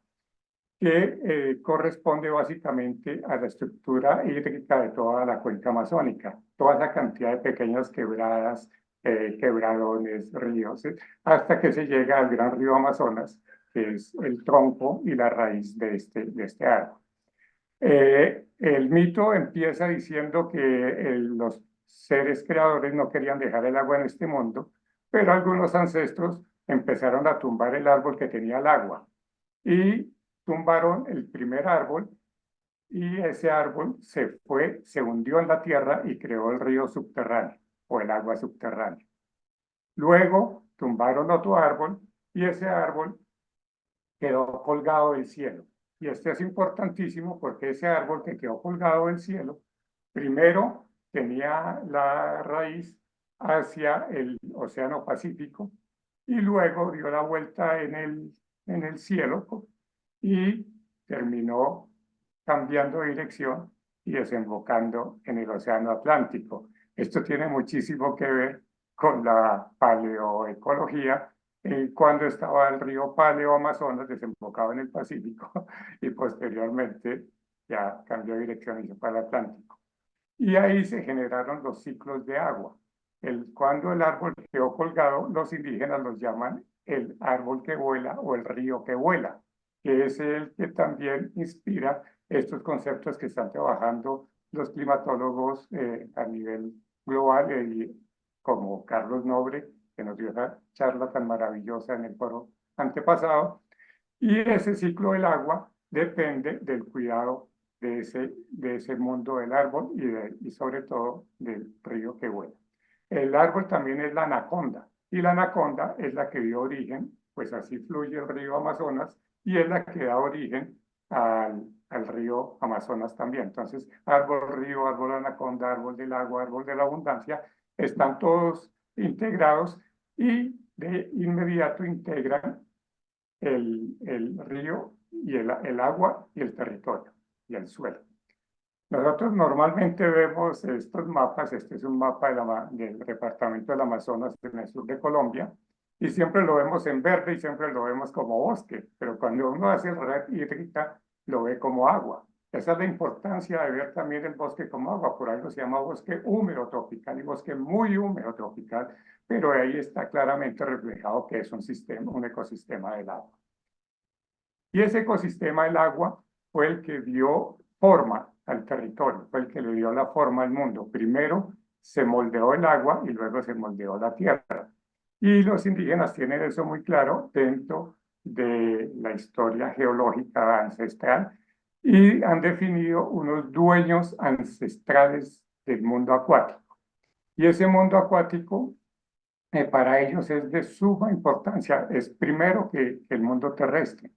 que corresponde básicamente a la estructura hídrica de toda la cuenca amazónica, toda esa cantidad de pequeñas quebradas, quebradones, ríos, hasta que se llega al gran río Amazonas, que es el tronco y la raíz de este árbol. El mito empieza diciendo que los seres creadores no querían dejar el agua en este mundo, pero algunos ancestros empezaron a tumbar el árbol que tenía el agua y tumbaron el primer árbol, y ese árbol se hundió en la tierra y creó el río subterráneo o el agua subterránea. Luego tumbaron otro árbol y ese árbol quedó colgado del cielo. Y este es importantísimo porque ese árbol que quedó colgado del cielo, primero tenía la raíz hacia el Océano Pacífico y luego dio la vuelta en el cielo y terminó cambiando de dirección y desembocando en el Océano Atlántico. Esto tiene muchísimo que ver con la paleoecología, cuando estaba el río Paleo Amazonas desembocado en el Pacífico y posteriormente ya cambió de dirección y se fue al Atlántico. Y ahí se generaron los ciclos de agua. Cuando el árbol quedó colgado, los indígenas los llaman el árbol que vuela o el río que vuela, que es el que también inspira estos conceptos que están trabajando los climatólogos a nivel global, como Carlos Nobre, que nos dio esa charla tan maravillosa en el foro antepasado. Y ese ciclo del agua depende del cuidado de ese mundo del árbol y sobre todo del río que vuela. El árbol también es la anaconda, y la anaconda es la que dio origen, pues así fluye el río Amazonas, y es la que da origen al río Amazonas también. Entonces, árbol río, árbol anaconda, árbol del agua, árbol de la abundancia, están todos integrados y de inmediato integran el río y el agua y el territorio y el suelo. Nosotros normalmente vemos estos mapas. Este es un mapa del departamento del Amazonas en el sur de Colombia, y siempre lo vemos en verde y siempre lo vemos como bosque, pero cuando uno hace red hídrica lo ve como agua. Esa es la importancia de ver también el bosque como agua. Por algo se llama bosque húmedo tropical y bosque muy húmedo tropical, pero ahí está claramente reflejado que es un ecosistema del agua. Y ese ecosistema del agua fue el que dio forma al territorio, fue el que le dio la forma al mundo. Primero se moldeó el agua y luego se moldeó la tierra. Y los indígenas tienen eso muy claro dentro de la historia geológica ancestral y han definido unos dueños ancestrales del mundo acuático. Y ese mundo acuático para ellos es de suma importancia, es primero que el mundo terrestre.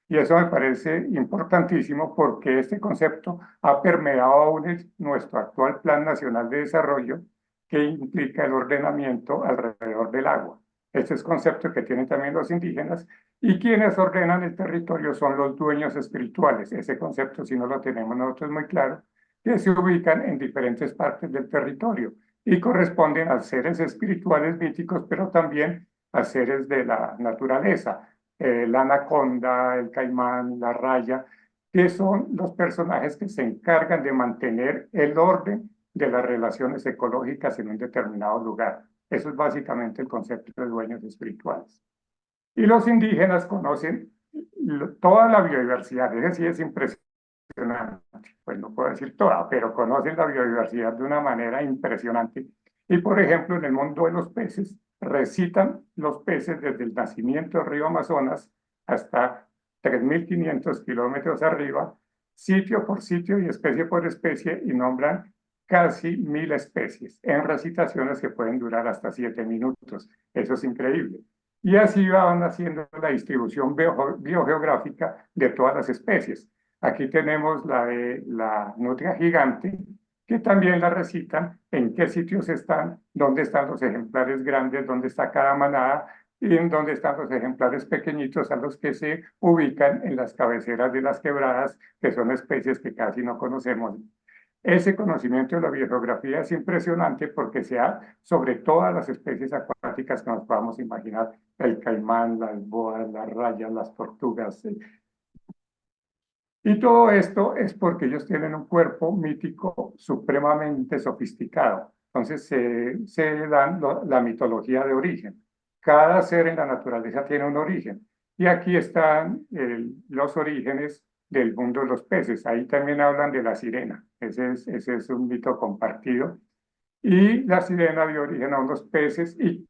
Y eso me parece importantísimo porque este concepto ha permeado aún nuestro actual Plan Nacional de Desarrollo, que implica el ordenamiento alrededor del agua. Este es concepto que tienen también los indígenas, y quienes ordenan el territorio son los dueños espirituales. Ese concepto, si no lo tenemos nosotros muy claro, que se ubican en diferentes partes del territorio y corresponden a seres espirituales míticos, pero también a seres de la naturaleza. La anaconda, el caimán, la raya, que son los personajes que se encargan de mantener el orden de las relaciones ecológicas en un determinado lugar. Eso es básicamente el concepto de dueños espirituales. Y los indígenas conocen toda la biodiversidad, es decir, es impresionante. pues no puedo decir toda, pero conocen la biodiversidad de una manera impresionante. Y por ejemplo, en el mundo de los peces, recitan los peces desde el nacimiento del río Amazonas hasta 3.500 kilómetros arriba, sitio por sitio y especie por especie, y nombran casi 1.000 especies en recitaciones que pueden durar hasta 7 minutos. Eso es increíble. Y así van haciendo la distribución biogeográfica de todas las especies. Aquí tenemos la de la nutria gigante, que también la recitan, en qué sitios están, dónde están los ejemplares grandes, dónde está cada manada, y en dónde están los ejemplares pequeñitos a los que se ubican en las cabeceras de las quebradas, que son especies que casi no conocemos. Ese conocimiento de la biogeografía es impresionante porque se da sobre todas las especies acuáticas que nos podamos imaginar: el caimán, las boas, las rayas, las tortugas. Y todo esto es porque ellos tienen un cuerpo mítico supremamente sofisticado. Entonces se dan la mitología de origen. Cada ser en la naturaleza tiene un origen. Y aquí están los orígenes del mundo de los peces. Ahí también hablan de la sirena. Ese es un mito compartido. Y la sirena dio origen a unos peces y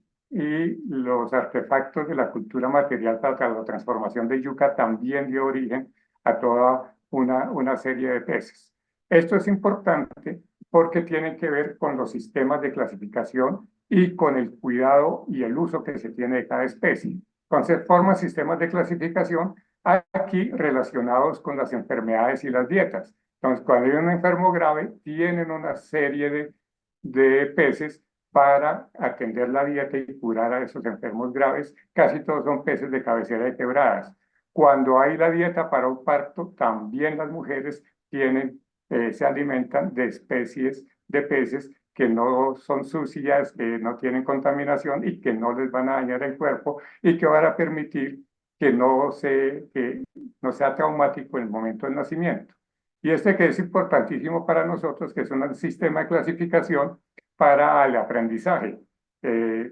los artefactos de la cultura material para la transformación de yuca también dio origen a toda una serie de peces. Esto es importante porque tiene que ver con los sistemas de clasificación y con el cuidado y el uso que se tiene de cada especie. Entonces, forman sistemas de clasificación aquí relacionados con las enfermedades y las dietas. Entonces, cuando hay un enfermo grave, tienen una serie de peces para atender la dieta y curar a esos enfermos graves. Casi todos son peces de cabecera de quebradas. Cuando hay la dieta para un parto, también las mujeres se alimentan de especies de peces que no son sucias, que no tienen contaminación y que no les van a dañar el cuerpo y que van a permitir que no sea traumático en el momento del nacimiento. Y que es importantísimo para nosotros, que es un sistema de clasificación para el aprendizaje.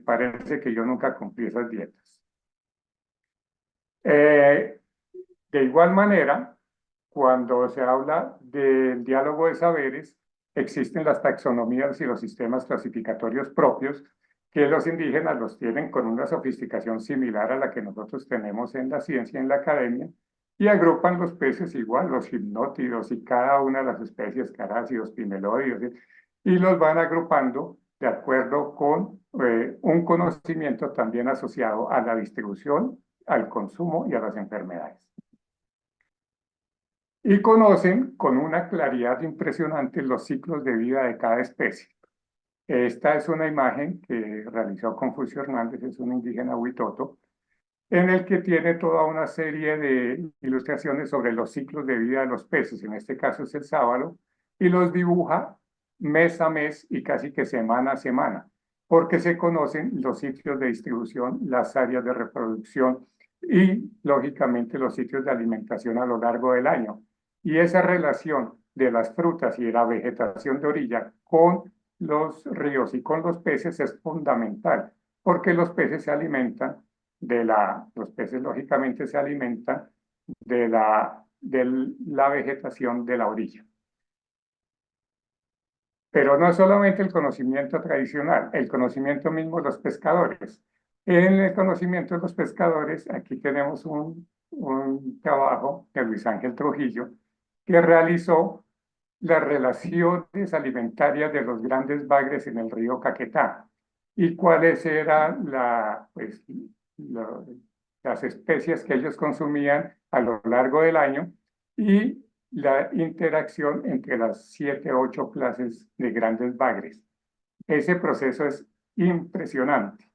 Parece que yo nunca cumplí esas dietas. De igual manera, cuando se habla del diálogo de saberes, existen las taxonomías y los sistemas clasificatorios propios que los indígenas los tienen con una sofisticación similar a la que nosotros tenemos en la ciencia, en la academia, y agrupan los peces igual, los gimnótidos y cada una de las especies, carácidos, pimelóides, y los van agrupando de acuerdo con un conocimiento también asociado a la distribución, al consumo y a las enfermedades. Y conocen con una claridad impresionante los ciclos de vida de cada especie. Esta es una imagen que realizó Confucio Hernández, es un indígena huitoto, en el que tiene toda una serie de ilustraciones sobre los ciclos de vida de los peces, en este caso es el sábalo, y los dibuja mes a mes y casi que semana a semana, porque se conocen los sitios de distribución, las áreas de reproducción y, lógicamente, los sitios de alimentación a lo largo del año. Y esa relación de las frutas y de la vegetación de orilla con los ríos y con los peces es fundamental, porque los peces se alimentan los peces lógicamente se alimentan de la vegetación de la orilla. Pero no solamente el conocimiento tradicional, el conocimiento mismo de los pescadores. En el conocimiento de los pescadores, aquí tenemos un trabajo de Luis Ángel Trujillo, que realizó las relaciones alimentarias de los grandes bagres en el río Caquetá y cuáles eran las especies que ellos consumían a lo largo del año y la interacción entre las 7 o 8 clases de grandes bagres. Ese proceso es impresionante.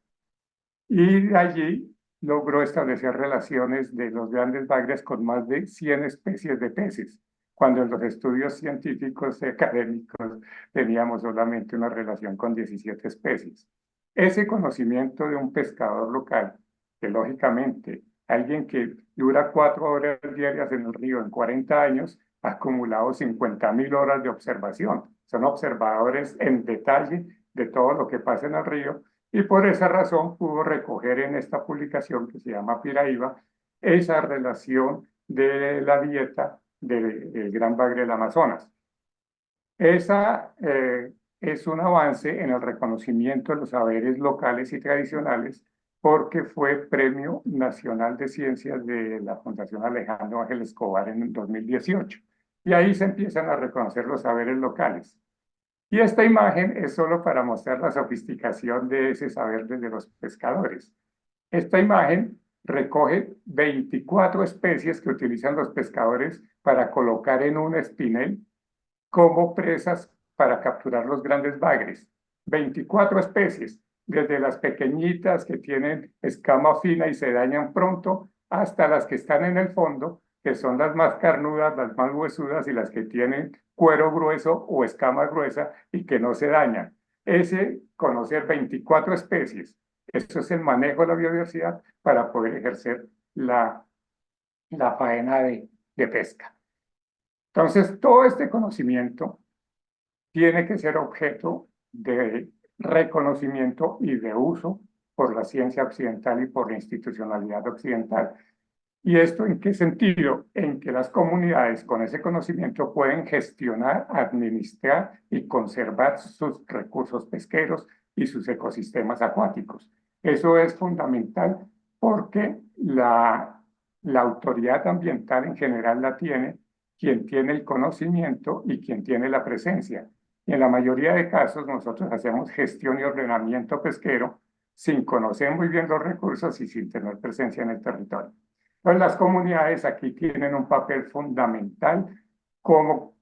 Y de allí logró establecer relaciones de los grandes bagres con más de 100 especies de peces, cuando en los estudios científicos y académicos teníamos solamente una relación con 17 especies. Ese conocimiento de un pescador local, que lógicamente alguien que dura 4 horas diarias en el río en 40 años, ha acumulado 50.000 horas de observación. Son observadores en detalle de todo lo que pasa en el río y por esa razón pudo recoger en esta publicación que se llama Piraíba esa relación de la dieta del gran bagre del Amazonas. Esa es un avance en el reconocimiento de los saberes locales y tradicionales porque fue Premio Nacional de Ciencias de la Fundación Alejandro Ángel Escobar en el 2018. Y ahí se empiezan a reconocer los saberes locales. Y esta imagen es solo para mostrar la sofisticación de ese saber desde los pescadores. Esta imagen recoge 24 especies que utilizan los pescadores para colocar en un espinel como presas para capturar los grandes bagres. 24 especies, desde las pequeñitas que tienen escama fina y se dañan pronto, hasta las que están en el fondo, que son las más carnudas, las más huesudas y las que tienen cuero grueso o escama gruesa y que no se dañan. Conocer 24 especies, eso es el manejo de la biodiversidad para poder ejercer la faena de pesca. Entonces, todo este conocimiento tiene que ser objeto de reconocimiento y de uso por la ciencia occidental y por la institucionalidad occidental. ¿Y esto en qué sentido? En que las comunidades con ese conocimiento pueden gestionar, administrar y conservar sus recursos pesqueros y sus ecosistemas acuáticos. Eso es fundamental porque la autoridad ambiental en general la tiene quien tiene el conocimiento y quien tiene la presencia. Y en la mayoría de casos nosotros hacemos gestión y ordenamiento pesquero sin conocer muy bien los recursos y sin tener presencia en el territorio. Entonces las comunidades aquí tienen un papel fundamental como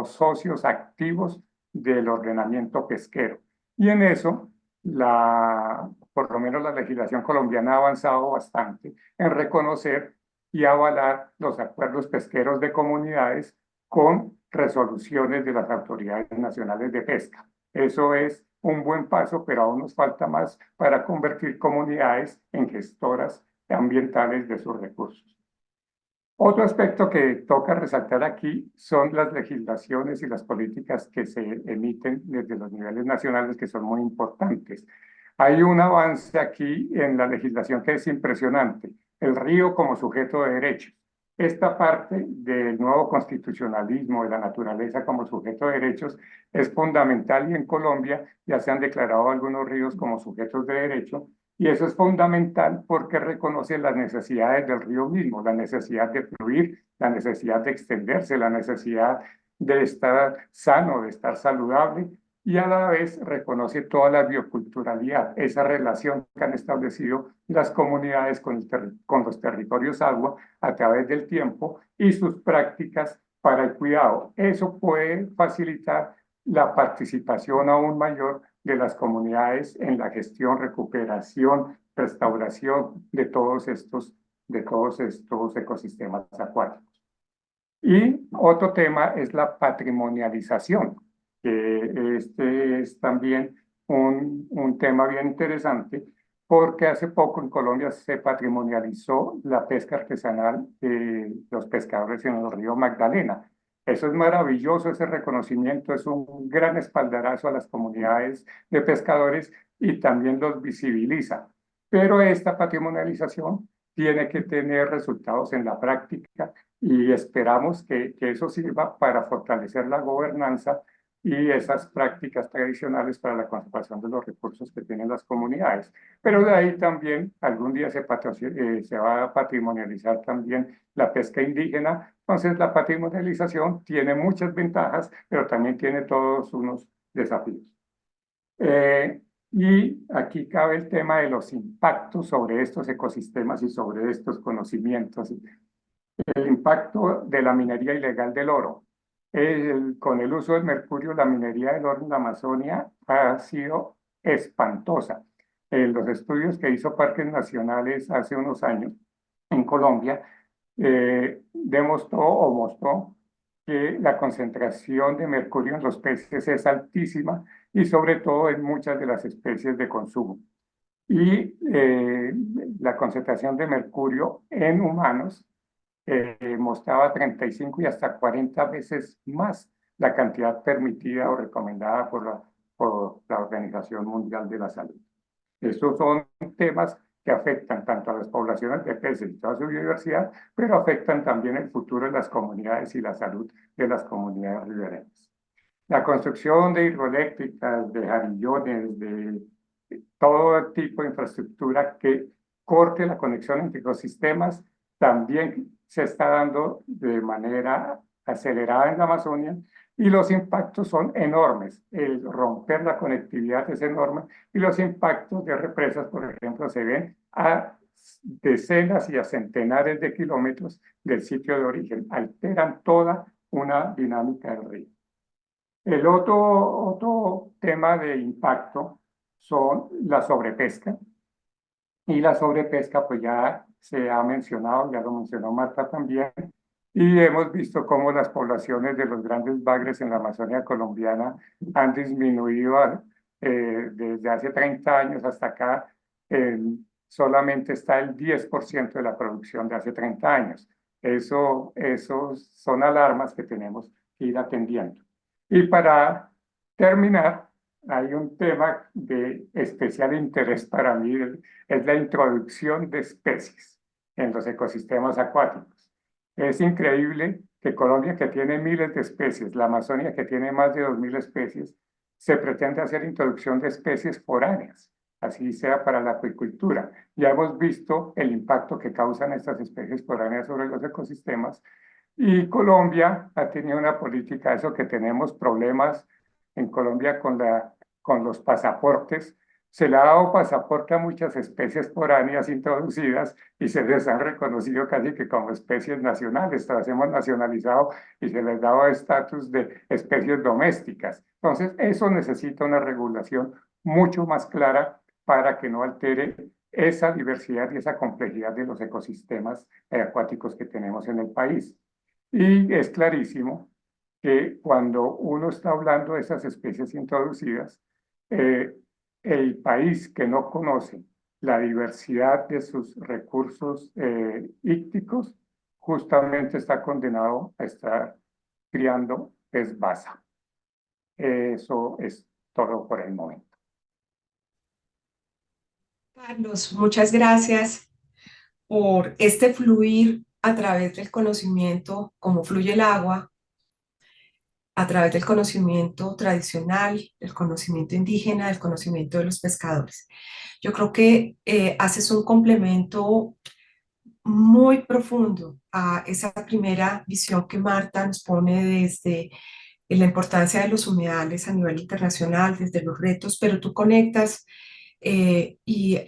socios activos del ordenamiento pesquero. Y en eso, por lo menos la legislación colombiana ha avanzado bastante en reconocer y avalar los acuerdos pesqueros de comunidades con resoluciones de las autoridades nacionales de pesca. Eso es un buen paso, pero aún nos falta más para convertir comunidades en gestoras ambientales de sus recursos. Otro aspecto que toca resaltar aquí son las legislaciones y las políticas que se emiten desde los niveles nacionales, que son muy importantes. Hay un avance aquí en la legislación que es impresionante. El río como sujeto de derechos. Esta parte del nuevo constitucionalismo de la naturaleza como sujeto de derechos es fundamental y en Colombia ya se han declarado algunos ríos como sujetos de derecho y eso es fundamental porque reconoce las necesidades del río mismo, la necesidad de fluir, la necesidad de extenderse, la necesidad de estar sano, de estar saludable y a la vez reconoce toda la bioculturalidad, esa relación que han establecido las comunidades con los territorios agua a través del tiempo y sus prácticas para el cuidado. Eso puede facilitar la participación aún mayor de las comunidades en la gestión, recuperación, restauración de todos estos ecosistemas acuáticos. Y otro tema es la patrimonialización, que este es también un tema bien interesante, porque hace poco en Colombia se patrimonializó la pesca artesanal de los pescadores en el río Magdalena. Eso es maravilloso, ese reconocimiento es un gran espaldarazo a las comunidades de pescadores y también los visibiliza. Pero esta patrimonialización tiene que tener resultados en la práctica y esperamos que eso sirva para fortalecer la gobernanza y esas prácticas tradicionales para la conservación de los recursos que tienen las comunidades. Pero de ahí también algún día se va a patrimonializar también la pesca indígena. Entonces la patrimonialización tiene muchas ventajas, pero también tiene todos unos desafíos. Y aquí cabe el tema de los impactos sobre estos ecosistemas y sobre estos conocimientos. El impacto de la minería ilegal del oro. Con el uso del mercurio, la minería del oro en la Amazonia ha sido espantosa. Los estudios que hizo Parques Nacionales hace unos años en Colombia mostró que la concentración de mercurio en los peces es altísima y sobre todo en muchas de las especies de consumo. Y la concentración de mercurio en humanos mostraba 35 y hasta 40 veces más la cantidad permitida o recomendada por la Organización Mundial de la Salud. Estos son temas que afectan tanto a las poblaciones de peces y toda su biodiversidad, pero afectan también el futuro de las comunidades y la salud de las comunidades ribereñas. La construcción de hidroeléctricas, de jarillones, de todo tipo de infraestructura que corte la conexión entre ecosistemas también se está dando de manera acelerada en la Amazonia y los impactos son enormes. El romper la conectividad es enorme y los impactos de represas, por ejemplo, se ven a decenas y a centenares de kilómetros del sitio de origen. Alteran toda una dinámica del río. El otro tema de impacto son la sobrepesca. Y la sobrepesca, pues ya se ha mencionado, ya lo mencionó Marta también, y hemos visto cómo las poblaciones de los grandes bagres en la Amazonia colombiana han disminuido desde hace 30 años hasta acá. Solamente está el 10% de la producción de hace 30 años. Eso son alarmas que tenemos que ir atendiendo. Y para terminar, hay un tema de especial interés para mí, es la introducción de especies en los ecosistemas acuáticos. Es increíble que Colombia, que tiene miles de especies, la Amazonia, que tiene más de 2000 especies, se pretende hacer introducción de especies foráneas, así sea para la acuicultura. Ya hemos visto el impacto que causan estas especies foráneas sobre los ecosistemas y Colombia ha tenido una política, eso que tenemos problemas en Colombia con los pasaportes. Se le ha dado pasaporte a muchas especies foráneas introducidas y se les han reconocido casi que como especies nacionales. Las hemos nacionalizado y se les ha dado estatus de especies domésticas. Entonces, eso necesita una regulación mucho más clara para que no altere esa diversidad y esa complejidad de los ecosistemas acuáticos que tenemos en el país. Y es clarísimo que cuando uno está hablando de esas especies introducidas, el país que no conoce la diversidad de sus recursos ícticos, justamente está condenado a estar criando pez basa. Eso es todo por el momento. Carlos, muchas gracias por este fluir a través del conocimiento, cómo fluye el agua, a través del conocimiento tradicional, del conocimiento indígena, del conocimiento de los pescadores. Yo creo que haces un complemento muy profundo a esa primera visión que Marta nos pone desde la importancia de los humedales a nivel internacional, desde los retos, pero tú conectas y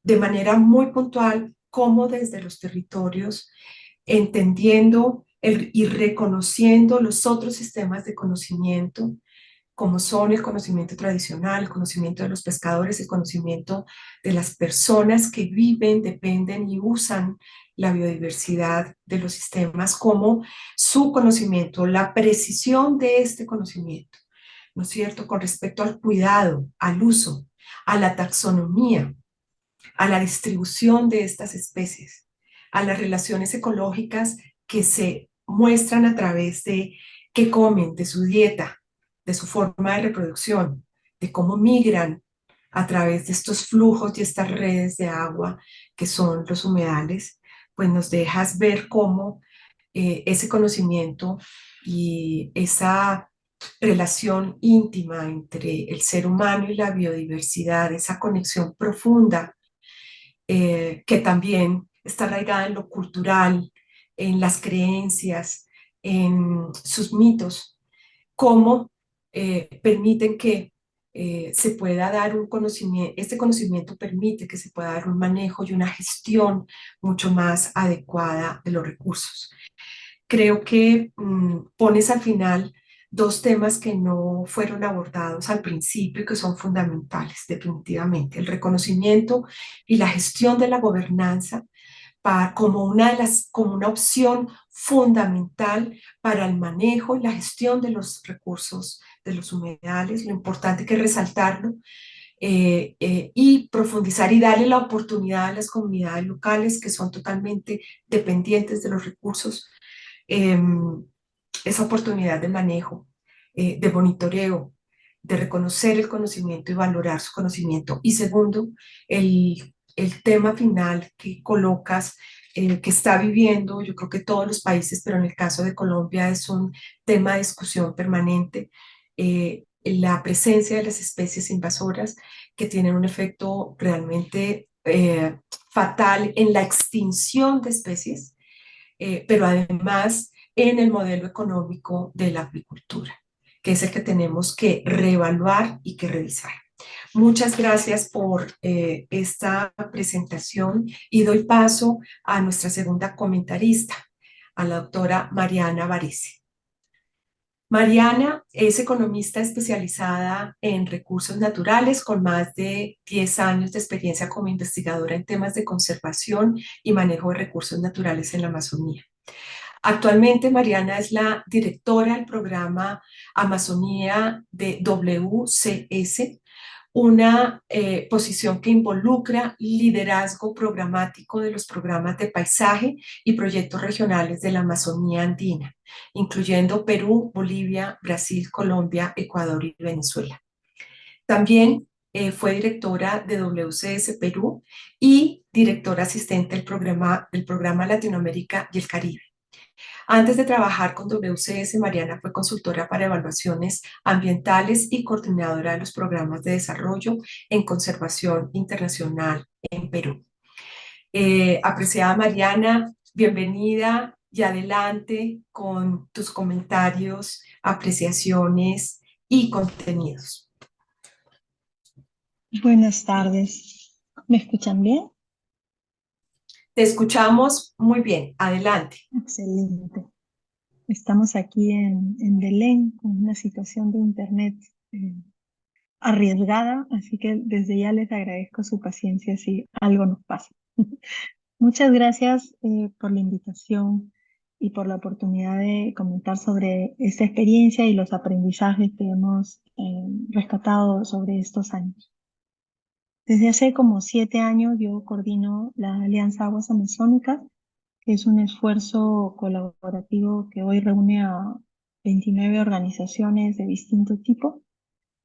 de manera muy puntual cómo desde los territorios, entendiendo y reconociendo los otros sistemas de conocimiento, como son el conocimiento tradicional, el conocimiento de los pescadores, el conocimiento de las personas que viven, dependen y usan la biodiversidad de los sistemas, como su conocimiento, la precisión de este conocimiento, ¿no es cierto?, con respecto al cuidado, al uso, a la taxonomía, a la distribución de estas especies, a las relaciones ecológicas que se muestran a través de qué comen, de su dieta, de su forma de reproducción, de cómo migran a través de estos flujos y estas redes de agua que son los humedales, pues nos dejas ver cómo ese conocimiento y esa relación íntima entre el ser humano y la biodiversidad, esa conexión profunda que también está arraigada en lo cultural, en las creencias, en sus mitos, cómo permiten que se pueda dar un conocimiento, este conocimiento permite que se pueda dar un manejo y una gestión mucho más adecuada de los recursos. Creo que pones al final dos temas que no fueron abordados al principio y que son fundamentales, definitivamente, el reconocimiento y la gestión de la gobernanza como como una opción fundamental para el manejo y la gestión de los recursos de los humedales, lo importante que es resaltarlo, y profundizar y darle la oportunidad a las comunidades locales que son totalmente dependientes de los recursos, esa oportunidad de manejo, de monitoreo, de reconocer el conocimiento y valorar su conocimiento. Y segundo, el tema final que colocas, que está viviendo, yo creo que todos los países, pero en el caso de Colombia es un tema de discusión permanente, la presencia de las especies invasoras que tienen un efecto realmente fatal en la extinción de especies, pero además en el modelo económico de la apicultura, que es el que tenemos que reevaluar y que revisar. Muchas gracias por esta presentación y doy paso a nuestra segunda comentarista, a la doctora Mariana Varese. Mariana es economista especializada en recursos naturales con más de 10 años de experiencia como investigadora en temas de conservación y manejo de recursos naturales en la Amazonía. Actualmente Mariana es la directora del programa Amazonía de WCS, una posición que involucra liderazgo programático de los programas de paisaje y proyectos regionales de la Amazonía andina, incluyendo Perú, Bolivia, Brasil, Colombia, Ecuador y Venezuela. También fue directora de WCS Perú y directora asistente del programa Latinoamérica y el Caribe. Antes de trabajar con WCS, Mariana fue consultora para evaluaciones ambientales y coordinadora de los programas de desarrollo en conservación internacional en Perú. Apreciada Mariana, bienvenida y adelante con tus comentarios, apreciaciones y contenidos. Buenas tardes. ¿Me escuchan bien? Te escuchamos muy bien. Adelante. Excelente. Estamos aquí en Belén con una situación de internet arriesgada, así que desde ya les agradezco su paciencia si algo nos pasa. Muchas gracias por la invitación y por la oportunidad de comentar sobre esta experiencia y los aprendizajes que hemos rescatado sobre estos años. Desde hace como 7 años yo coordino la Alianza Aguas Amazónicas, que es un esfuerzo colaborativo que hoy reúne a 29 organizaciones de distinto tipo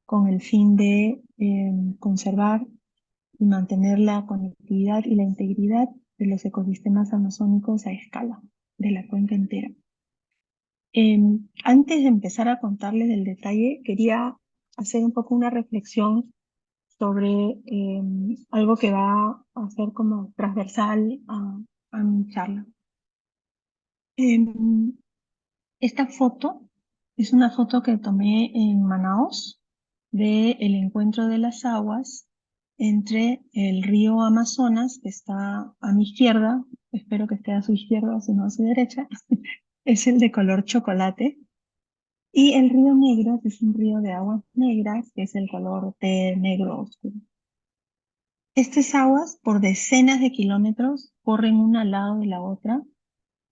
con el fin de conservar y mantener la conectividad y la integridad de los ecosistemas amazónicos a escala de la cuenca entera. Antes de empezar a contarles del detalle, quería hacer un poco una reflexión sobre algo que va a ser como transversal a mi charla. Esta foto es una foto que tomé en Manaos del encuentro de las aguas entre el río Amazonas, que está a mi izquierda, espero que esté a su izquierda, si no a su derecha, es el de color chocolate, y el río Negro, que es un río de aguas negras, que es el color té negro oscuro. Estas aguas, por decenas de kilómetros, corren una al lado de la otra,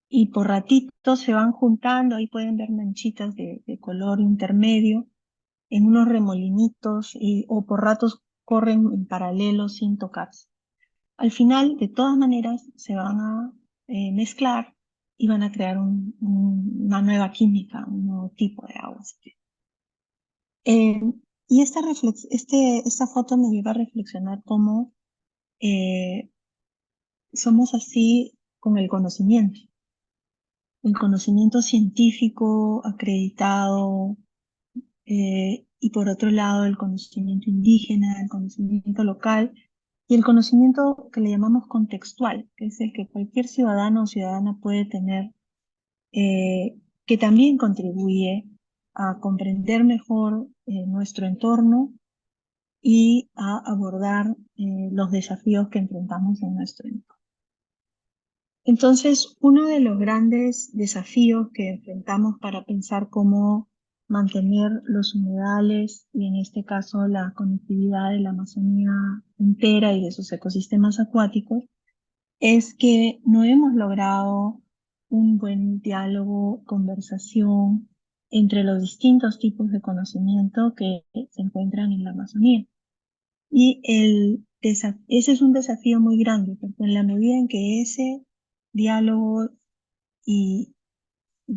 y por ratitos se van juntando, ahí pueden ver manchitas de color intermedio, en unos remolinitos, o por ratos corren en paralelo sin tocarse. Al final, de todas maneras, se van a mezclar y van a crear una nueva química, un nuevo tipo de aguas. Y esta foto me lleva a reflexionar cómo somos así con el conocimiento. El conocimiento científico acreditado, y por otro lado el conocimiento indígena, el conocimiento local y el conocimiento que le llamamos contextual, que es el que cualquier ciudadano o ciudadana puede tener, que también contribuye a comprender mejor nuestro entorno y a abordar los desafíos que enfrentamos en nuestro entorno. Entonces, uno de los grandes desafíos que enfrentamos para pensar cómo mantener los humedales y en este caso la conectividad de la Amazonía entera y de sus ecosistemas acuáticos es que no hemos logrado un buen diálogo, conversación entre los distintos tipos de conocimiento que se encuentran en la Amazonía. Y ese es un desafío muy grande, porque en la medida en que ese diálogo y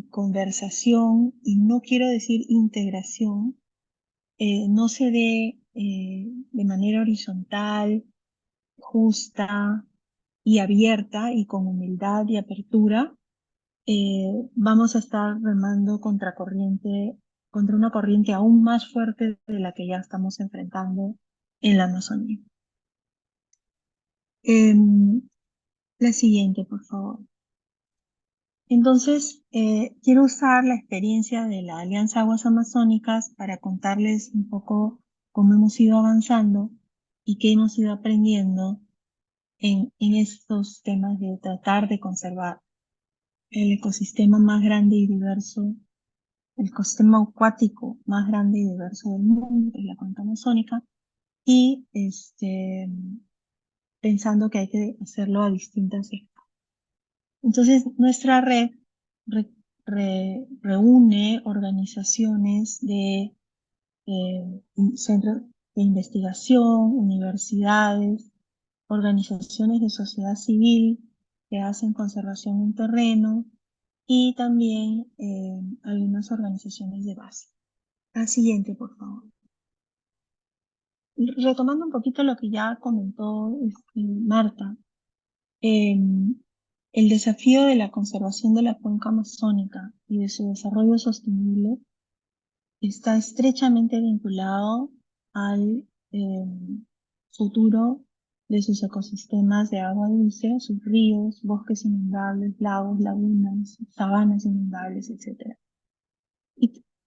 conversación, y no quiero decir integración, no se dé de manera horizontal, justa y abierta y con humildad y apertura, vamos a estar remando contracorriente contra una corriente aún más fuerte de la que ya estamos enfrentando en la Amazonía. La siguiente, por favor. Entonces, quiero usar la experiencia de la Alianza Aguas Amazónicas para contarles un poco cómo hemos ido avanzando y qué hemos ido aprendiendo en estos temas de tratar de conservar el ecosistema más grande y diverso, el ecosistema acuático más grande y diverso del mundo, que es la cuenca amazónica, y pensando que hay que hacerlo a distintas escalas. Entonces, nuestra red reúne organizaciones de centros de investigación, universidades, organizaciones de sociedad civil que hacen conservación en terreno y también algunas organizaciones de base. La siguiente, por favor. Retomando un poquito lo que ya comentó Marta, el desafío de la conservación de la cuenca amazónica y de su desarrollo sostenible está estrechamente vinculado al futuro de sus ecosistemas de agua dulce, sus ríos, bosques inundables, lagos, lagunas, sabanas inundables, etc.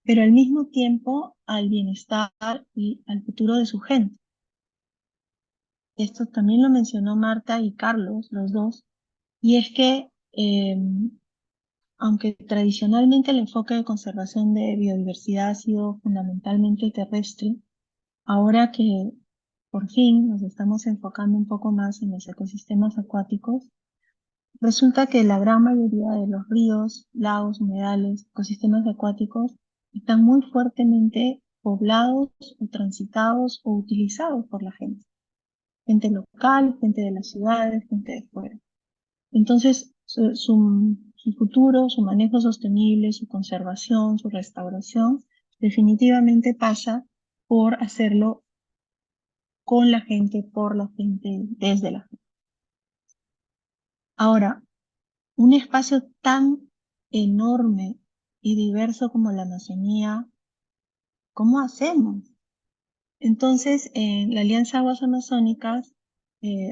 Pero al mismo tiempo al bienestar y al futuro de su gente. Esto también lo mencionó Marta y Carlos, los dos, y es que aunque tradicionalmente el enfoque de conservación de biodiversidad ha sido fundamentalmente terrestre, ahora que por fin nos estamos enfocando un poco más en los ecosistemas acuáticos, resulta que la gran mayoría de los ríos, lagos, humedales, ecosistemas acuáticos están muy fuertemente poblados o transitados o utilizados por la gente. Gente local, gente de las ciudades, gente de fuera. Entonces, su futuro, su manejo sostenible, su conservación, su restauración, definitivamente pasa por hacerlo con la gente, por la gente, desde la gente. Ahora, un espacio tan enorme y diverso como la Amazonía, ¿cómo hacemos? Entonces, en la Alianza Aguas Amazónicas,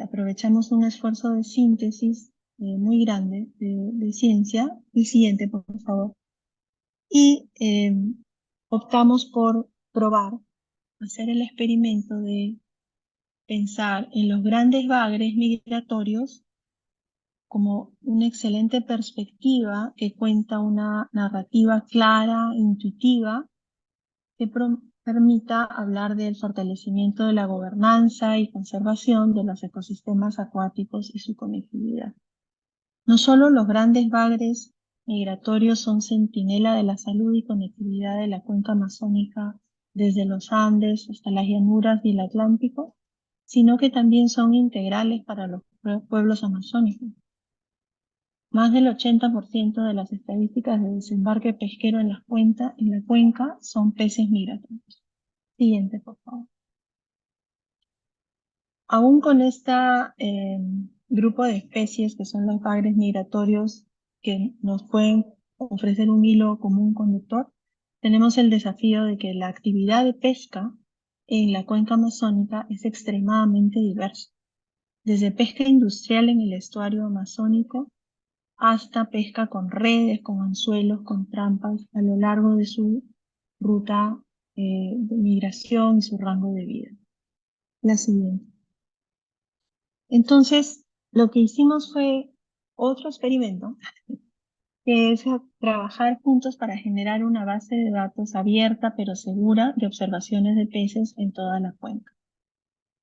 aprovechamos un esfuerzo de síntesis muy grande de ciencia. El siguiente, por favor. Y optamos por probar, hacer el experimento de pensar en los grandes bagres migratorios como una excelente perspectiva que cuenta una narrativa clara, intuitiva, que permita hablar del fortalecimiento de la gobernanza y conservación de los ecosistemas acuáticos y su conectividad. No solo los grandes bagres migratorios son centinela de la salud y conectividad de la cuenca amazónica desde los Andes hasta las llanuras del Atlántico, sino que también son integrales para los pueblos amazónicos. Más del 80% de las estadísticas de desembarque pesquero en la cuenca son peces migratorios. Siguiente, por favor. Aún con este grupo de especies que son los bagres migratorios que nos pueden ofrecer un hilo común conductor, tenemos el desafío de que la actividad de pesca en la cuenca amazónica es extremadamente diversa. Desde pesca industrial en el estuario amazónico hasta pesca con redes, con anzuelos, con trampas a lo largo de su ruta de migración y su rango de vida. La siguiente. Entonces, lo que hicimos fue otro experimento, que es trabajar juntos para generar una base de datos abierta pero segura de observaciones de peces en toda la cuenca.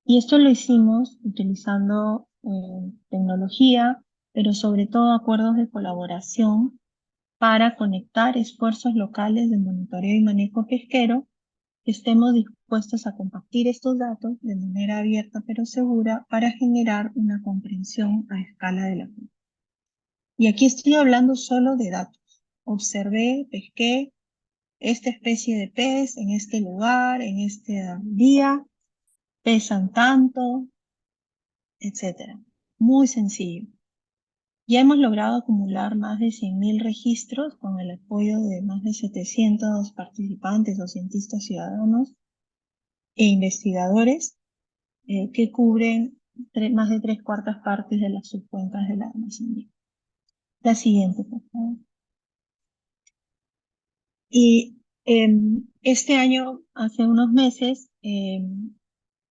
Y esto lo hicimos utilizando tecnología, pero sobre todo acuerdos de colaboración para conectar esfuerzos locales de monitoreo y manejo pesquero, que estemos dispuestos a compartir estos datos de manera abierta pero segura para generar una comprensión a escala de la cuenca. Y aquí estoy hablando solo de datos. Observé, pesqué esta especie de pez en este lugar, en este día, pesan tanto, etc. Muy sencillo. Ya hemos logrado acumular más de 100.000 registros con el apoyo de más de 700 participantes o cientistas ciudadanos e investigadores que cubren más de 3/4 de las subcuencas de la Amazonía. La siguiente, por favor. Y este año, hace unos meses,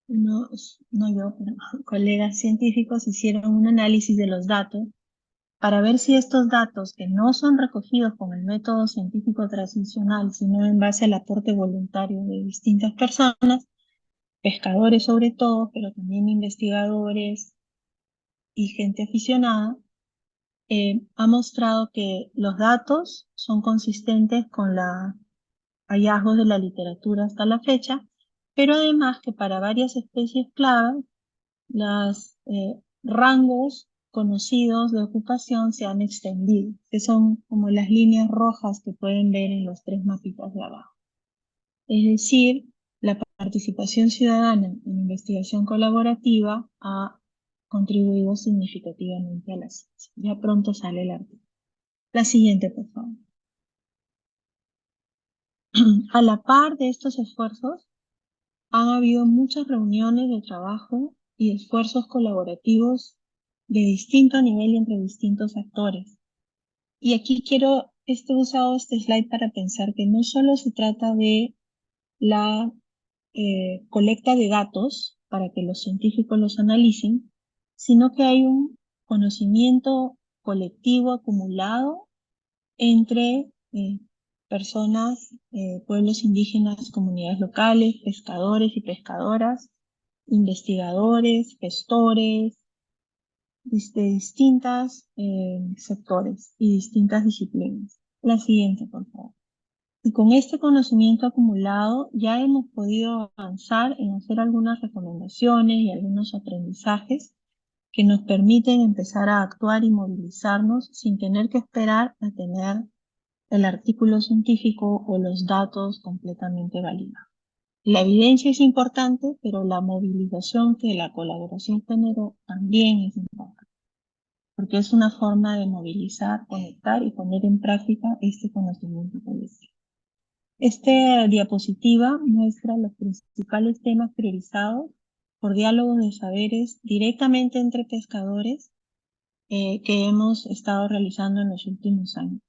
no yo, pero colegas científicos hicieron un análisis de los datos para ver si estos datos, que no son recogidos con el método científico tradicional, sino en base al aporte voluntario de distintas personas, pescadores sobre todo, pero también investigadores y gente aficionada, ha mostrado que los datos son consistentes con los hallazgos de la literatura hasta la fecha, pero además que para varias especies clave, los rangos conocidos de ocupación se han extendido, que son como las líneas rojas que pueden ver en los 3 mapitas de abajo. Es decir, la participación ciudadana en investigación colaborativa ha contribuido significativamente a la ciencia. Ya pronto sale el artículo. La siguiente, por favor. A la par de estos esfuerzos, han habido muchas reuniones de trabajo y esfuerzos colaborativos de distinto nivel y entre distintos actores. Y aquí he usado este slide para pensar que no solo se trata de la colecta de datos para que los científicos los analicen, sino que hay un conocimiento colectivo acumulado entre personas, pueblos indígenas, comunidades locales, pescadores y pescadoras, investigadores, gestores, de distintos sectores y distintas disciplinas. La siguiente, por favor. Y con este conocimiento acumulado ya hemos podido avanzar en hacer algunas recomendaciones y algunos aprendizajes que nos permiten empezar a actuar y movilizarnos sin tener que esperar a tener el artículo científico o los datos completamente validados. La evidencia es importante, pero la movilización que la colaboración generó también es importante, porque es una forma de movilizar, conectar y poner en práctica este conocimiento colectivo. Esta diapositiva muestra los principales temas priorizados por diálogos de saberes directamente entre pescadores que hemos estado realizando en los últimos años.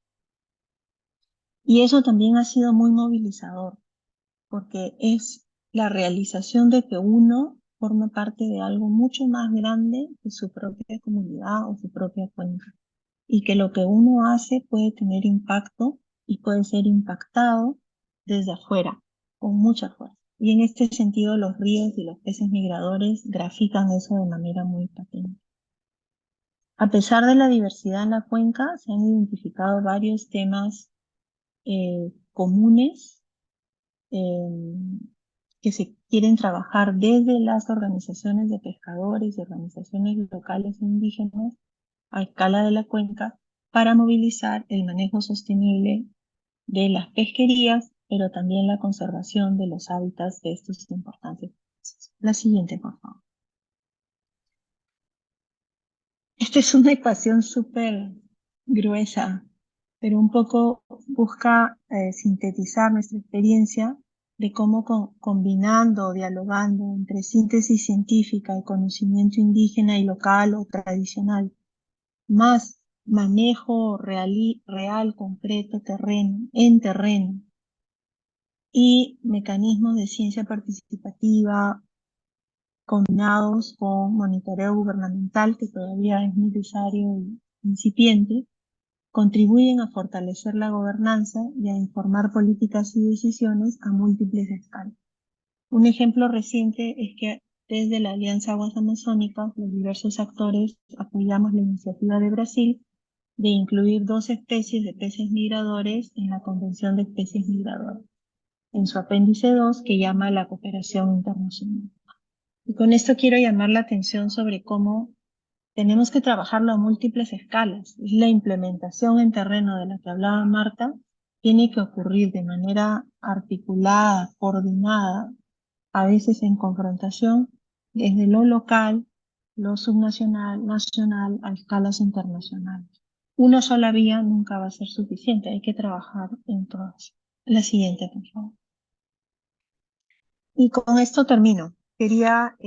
Y eso también ha sido muy movilizador, porque es la realización de que uno forma parte de algo mucho más grande que su propia comunidad o su propia cuenca, y que lo que uno hace puede tener impacto y puede ser impactado desde afuera, con mucha fuerza. Y en este sentido los ríos y los peces migradores grafican eso de manera muy patente. A pesar de la diversidad en la cuenca, se han identificado varios temas comunes que se quieren trabajar desde las organizaciones de pescadores y organizaciones locales e indígenas a escala de la cuenca para movilizar el manejo sostenible de las pesquerías, pero también la conservación de los hábitats de estos importantes especies. La siguiente, por favor. Esta es una ecuación súper gruesa, pero un poco busca sintetizar nuestra experiencia de cómo combinando, dialogando entre síntesis científica y conocimiento indígena y local o tradicional, más manejo real, concreto, en terreno, y mecanismos de ciencia participativa combinados con monitoreo gubernamental, que todavía es necesario y incipiente, contribuyen a fortalecer la gobernanza y a informar políticas y decisiones a múltiples escalas. Un ejemplo reciente es que desde la Alianza Aguas Amazónicas, los diversos actores apoyamos la iniciativa de Brasil de incluir 2 especies de peces migradores en la Convención de Especies Migradoras, en su apéndice 2, que llama la cooperación internacional. Y con esto quiero llamar la atención sobre cómo tenemos que trabajarlo a múltiples escalas. La implementación en terreno de la que hablaba Marta tiene que ocurrir de manera articulada, coordinada, a veces en confrontación, desde lo local, lo subnacional, nacional, a escalas internacionales. Una sola vía nunca va a ser suficiente, hay que trabajar en todas. La siguiente, por favor. Y con esto termino. Quería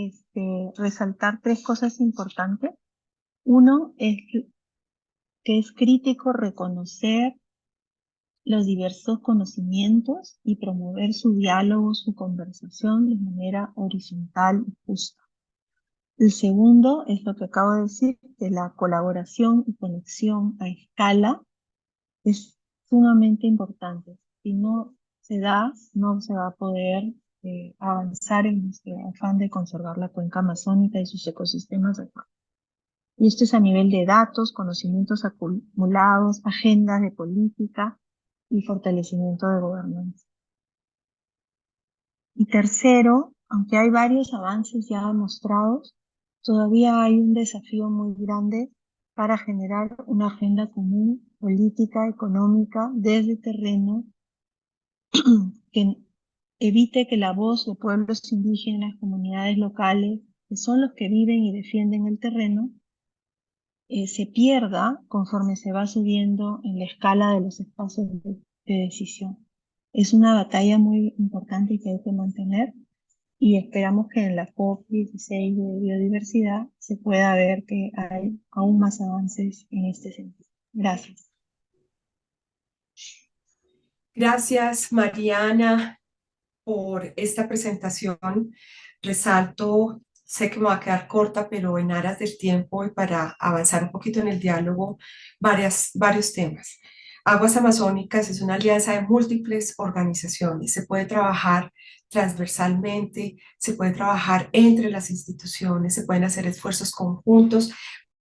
resaltar tres cosas importantes. Uno es que es crítico reconocer los diversos conocimientos y promover su diálogo, su conversación de manera horizontal y justa. El segundo es lo que acabo de decir, que la colaboración y conexión a escala es sumamente importante. Si no se da, no se va a poder avanzar en nuestro afán de conservar la cuenca amazónica y sus ecosistemas actuales. Y esto es a nivel de datos, conocimientos acumulados, agendas de política y fortalecimiento de gobernanza. Y tercero, aunque hay varios avances ya demostrados, todavía hay un desafío muy grande para generar una agenda común, política, económica, desde terreno, que evite que la voz de pueblos indígenas, comunidades locales, que son los que viven y defienden el terreno, se pierda conforme se va subiendo en la escala de los espacios de decisión. Es una batalla muy importante y que hay que mantener, y esperamos que en la COP16 de biodiversidad se pueda ver que hay aún más avances en este sentido. Gracias. Gracias, Mariana, por esta presentación. Resalto, sé que me va a quedar corta, pero en aras del tiempo y para avanzar un poquito en el diálogo, varios temas. Aguas Amazónicas es una alianza de múltiples organizaciones. Se puede trabajar transversalmente, se puede trabajar entre las instituciones, se pueden hacer esfuerzos conjuntos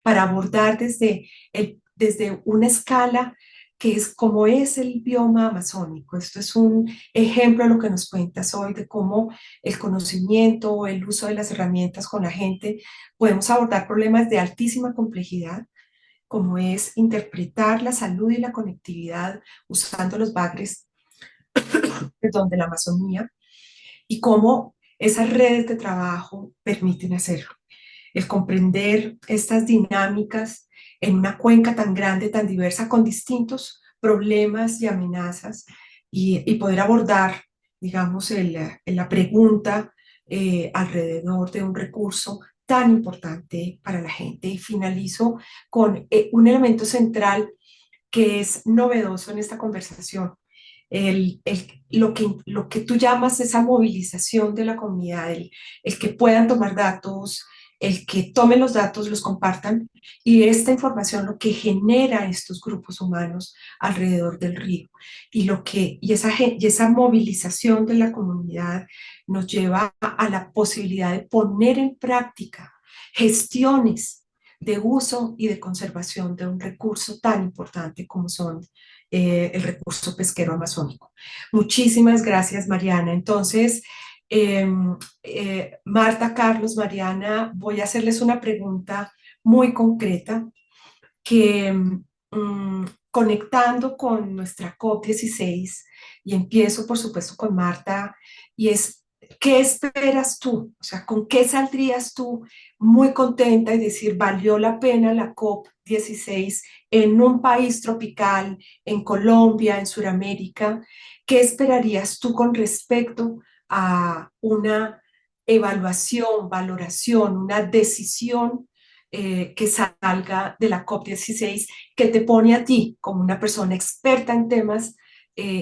para abordar desde una escala que es como es el bioma amazónico. Esto es un ejemplo de lo que nos cuentas hoy, de cómo el conocimiento o el uso de las herramientas con la gente podemos abordar problemas de altísima complejidad, como es interpretar la salud y la conectividad usando los bagres de la Amazonía, y cómo esas redes de trabajo permiten hacerlo. El comprender estas dinámicas en una cuenca tan grande, tan diversa, con distintos problemas y amenazas, y poder abordar, digamos, la pregunta alrededor de un recurso tan importante para la gente. Y finalizo con un elemento central que es novedoso en esta conversación, lo que tú llamas esa movilización de la comunidad, el que puedan tomar datos, el que tomen los datos, los compartan, y esta información lo que genera estos grupos humanos alrededor del río, y esa movilización de la comunidad nos lleva a la posibilidad de poner en práctica gestiones de uso y de conservación de un recurso tan importante como son el recurso pesquero amazónico. Muchísimas gracias, Mariana. Entonces, Marta, Carlos, Mariana, voy a hacerles una pregunta muy concreta que conectando con nuestra COP16, y empiezo por supuesto con Marta, y es, ¿qué esperas tú? O sea, ¿con qué saldrías tú muy contenta y decir, valió la pena la COP16 en un país tropical, en Colombia, en Sudamérica? ¿Qué esperarías tú con respecto a una evaluación, valoración, una decisión que salga de la COP16, que te pone a ti como una persona experta en temas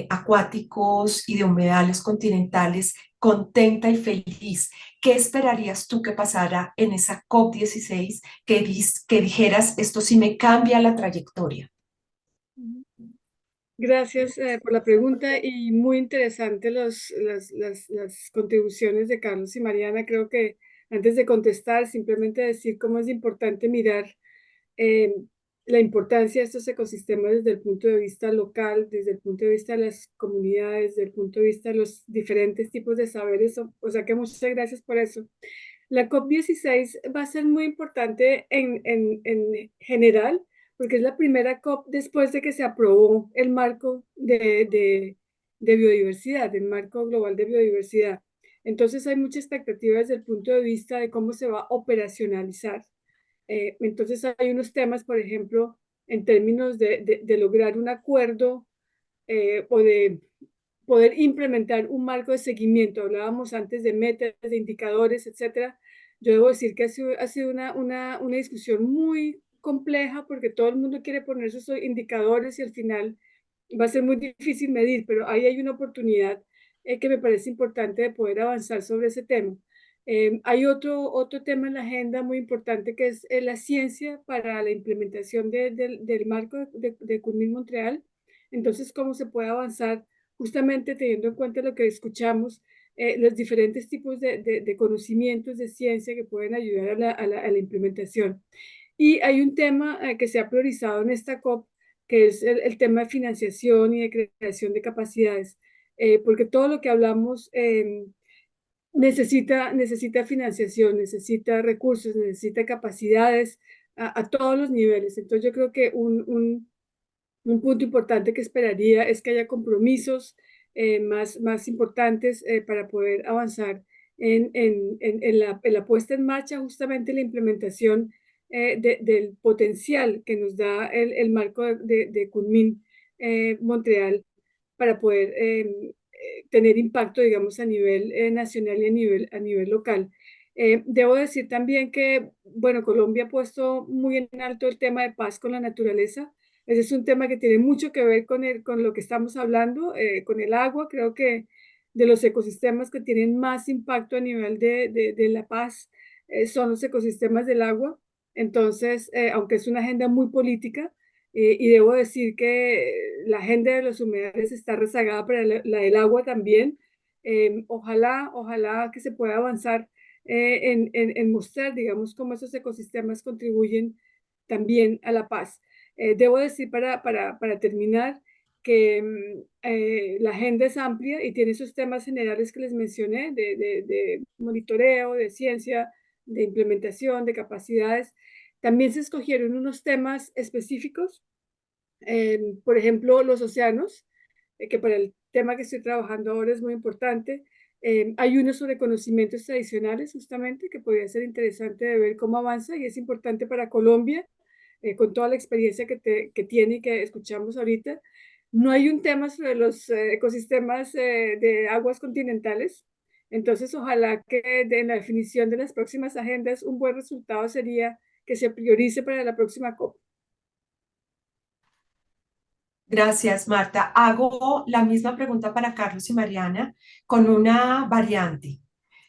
acuáticos y de humedales continentales, contenta y feliz? ¿Qué esperarías tú que pasara en esa COP16 que dijeras, esto sí me cambia la trayectoria? Gracias por la pregunta, y muy interesante las contribuciones de Carlos y Mariana. Creo que antes de contestar, simplemente decir cómo es importante mirar eh, la importancia de estos ecosistemas desde el punto de vista local, desde el punto de vista de las comunidades, desde el punto de vista de los diferentes tipos de saberes. O sea que muchas gracias por eso. La COP16 va a ser muy importante en general, porque es la primera COP después de que se aprobó el marco de biodiversidad, el marco global de biodiversidad. Entonces hay mucha expectativa desde el punto de vista de cómo se va a operacionalizar Entonces hay unos temas, por ejemplo, en términos de lograr un acuerdo o de poder implementar un marco de seguimiento. Hablábamos antes de metas, de indicadores, etcétera. Yo debo decir que ha sido una discusión muy compleja porque todo el mundo quiere poner esos indicadores y al final va a ser muy difícil medir, pero ahí hay una oportunidad que me parece importante de poder avanzar sobre ese tema. Hay otro tema en la agenda muy importante que es la ciencia para la implementación del marco de Kunming-Montreal. Entonces, ¿cómo se puede avanzar justamente teniendo en cuenta lo que escuchamos, los diferentes tipos de conocimientos de ciencia que pueden ayudar a la implementación? Y hay un tema que se ha priorizado en esta COP, que es el tema de financiación y de creación de capacidades, porque todo lo que hablamos necesita financiación, necesita recursos, necesita capacidades a todos los niveles. Entonces yo creo que un punto importante que esperaría es que haya compromisos más importantes para poder avanzar en la puesta en marcha, justamente la implementación del potencial que nos da el marco de Kunming-Montreal para poder tener impacto, digamos, a nivel nacional y a nivel local. Debo decir también que, bueno, Colombia ha puesto muy en alto el tema de paz con la naturaleza. Ese es un tema que tiene mucho que ver con lo que estamos hablando, con el agua. Creo que de los ecosistemas que tienen más impacto a nivel de la paz son los ecosistemas del agua. Entonces, aunque es una agenda muy política, y debo decir que la agenda de los humedales está rezagada, pero la del agua también. Ojalá que se pueda avanzar en mostrar, digamos, cómo esos ecosistemas contribuyen también a la paz. Debo decir para terminar que la agenda es amplia y tiene esos temas generales que les mencioné de monitoreo, de ciencia, de implementación, de capacidades. También se escogieron unos temas específicos, por ejemplo, los océanos, que para el tema que estoy trabajando ahora es muy importante. Hay uno sobre conocimientos tradicionales, justamente, que podría ser interesante de ver cómo avanza y es importante para Colombia, con toda la experiencia que tiene y que escuchamos ahorita. No hay un tema sobre los ecosistemas de aguas continentales. Entonces, ojalá que en la definición de las próximas agendas, un buen resultado sería que se priorice para la próxima COP. Gracias, Marta. Hago la misma pregunta para Carlos y Mariana con una variante.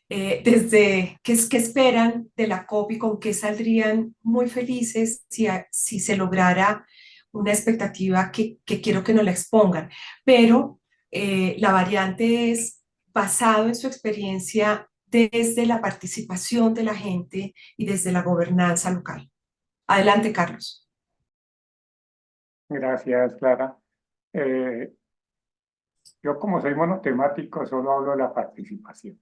¿Qué esperan de la COP y con qué saldrían muy felices si se lograra una expectativa que quiero que nos la expongan? Pero la variante es basado en su experiencia desde la participación de la gente y desde la gobernanza local. Adelante, Carlos. Gracias, Clara. Yo como soy monotemático solo hablo de la participación.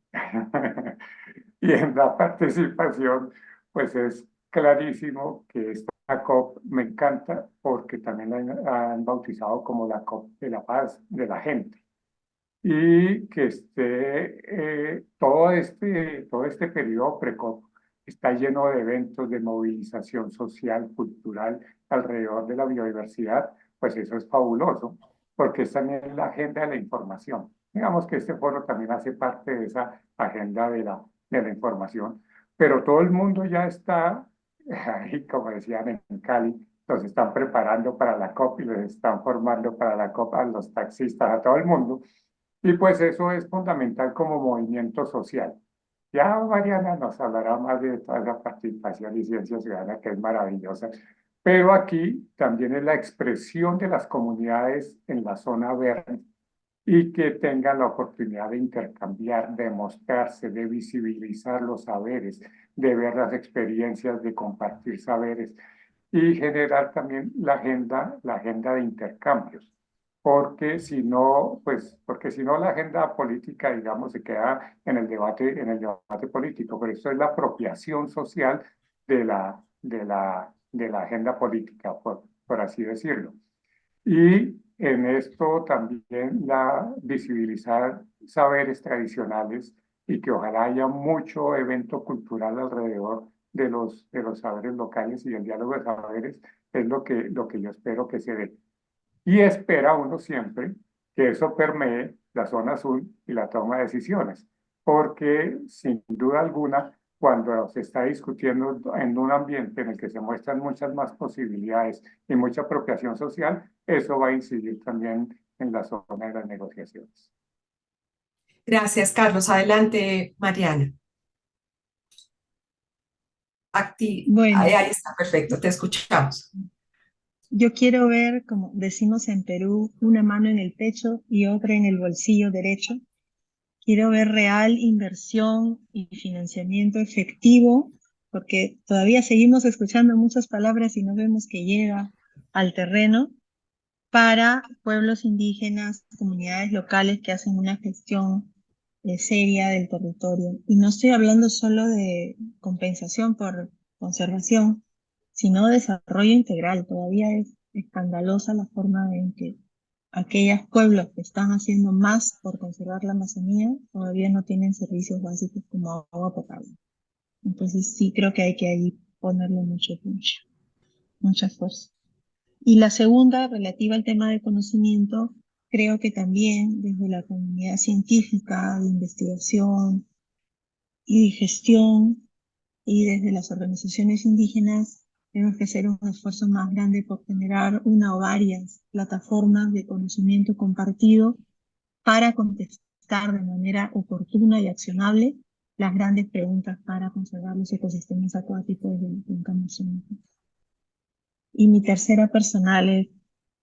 Y en la participación, pues es clarísimo que esta COP me encanta porque también la han bautizado como la COP de la paz de la gente. Y que todo este periodo pre-COP está lleno de eventos de movilización social, cultural alrededor de la biodiversidad, pues eso es fabuloso, porque es también la agenda de la información. Digamos que este foro también hace parte de esa agenda de la información, pero todo el mundo ya está, ahí como decían en Cali, los están preparando para la COP y los están formando para la COP a los taxistas, a todo el mundo. Y pues eso es fundamental como movimiento social. Ya Mariana nos hablará más de toda esa participación y ciencia ciudadana que es maravillosa, pero aquí también es la expresión de las comunidades en la zona verde y que tengan la oportunidad de intercambiar, de mostrarse, de visibilizar los saberes, de ver las experiencias, de compartir saberes y generar también la agenda de intercambios porque si no la agenda política, digamos, se queda en el debate político, pero eso es la apropiación social de la agenda política, por así decirlo. Y en esto también visibilizar saberes tradicionales y que ojalá haya mucho evento cultural alrededor de los saberes locales y el diálogo de saberes es lo que yo espero que se dé. Y espera uno siempre que eso permee la zona azul y la toma de decisiones, porque sin duda alguna, cuando se está discutiendo en un ambiente en el que se muestran muchas más posibilidades y mucha apropiación social, eso va a incidir también en la zona de las negociaciones. Gracias, Carlos. Adelante, Mariana. Bueno, Ahí está, perfecto, te escuchamos. yo quiero ver, como decimos en Perú, una mano en el pecho y otra en el bolsillo derecho. Quiero ver real inversión y financiamiento efectivo, porque todavía seguimos escuchando muchas palabras y no vemos que llega al terreno para pueblos indígenas, comunidades locales que hacen una gestión seria del territorio. Y no estoy hablando solo de compensación por conservación, sino desarrollo integral. Todavía es escandalosa la forma en que aquellos pueblos que están haciendo más por conservar la Amazonía todavía no tienen servicios básicos como agua potable. Entonces sí creo que hay que ahí ponerle mucho punch, mucha fuerza. Y la segunda, relativa al tema del conocimiento, creo que también desde la comunidad científica, de investigación y de gestión, y desde las organizaciones indígenas, tenemos que hacer un esfuerzo más grande por generar una o varias plataformas de conocimiento compartido para contestar de manera oportuna y accionable las grandes preguntas para conservar los ecosistemas acuáticos del cuenca amazónico. Y mi tercera personal es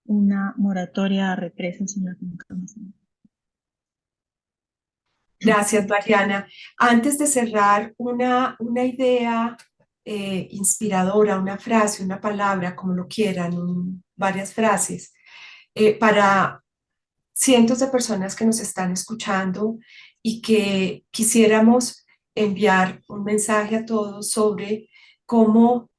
una moratoria a represas en la cuenca amazónica. Gracias, Mariana. Antes de cerrar, una idea inspiradora, una frase, una palabra, como lo quieran, varias frases, para cientos de personas que nos están escuchando y que quisiéramos enviar un mensaje a todos sobre cómo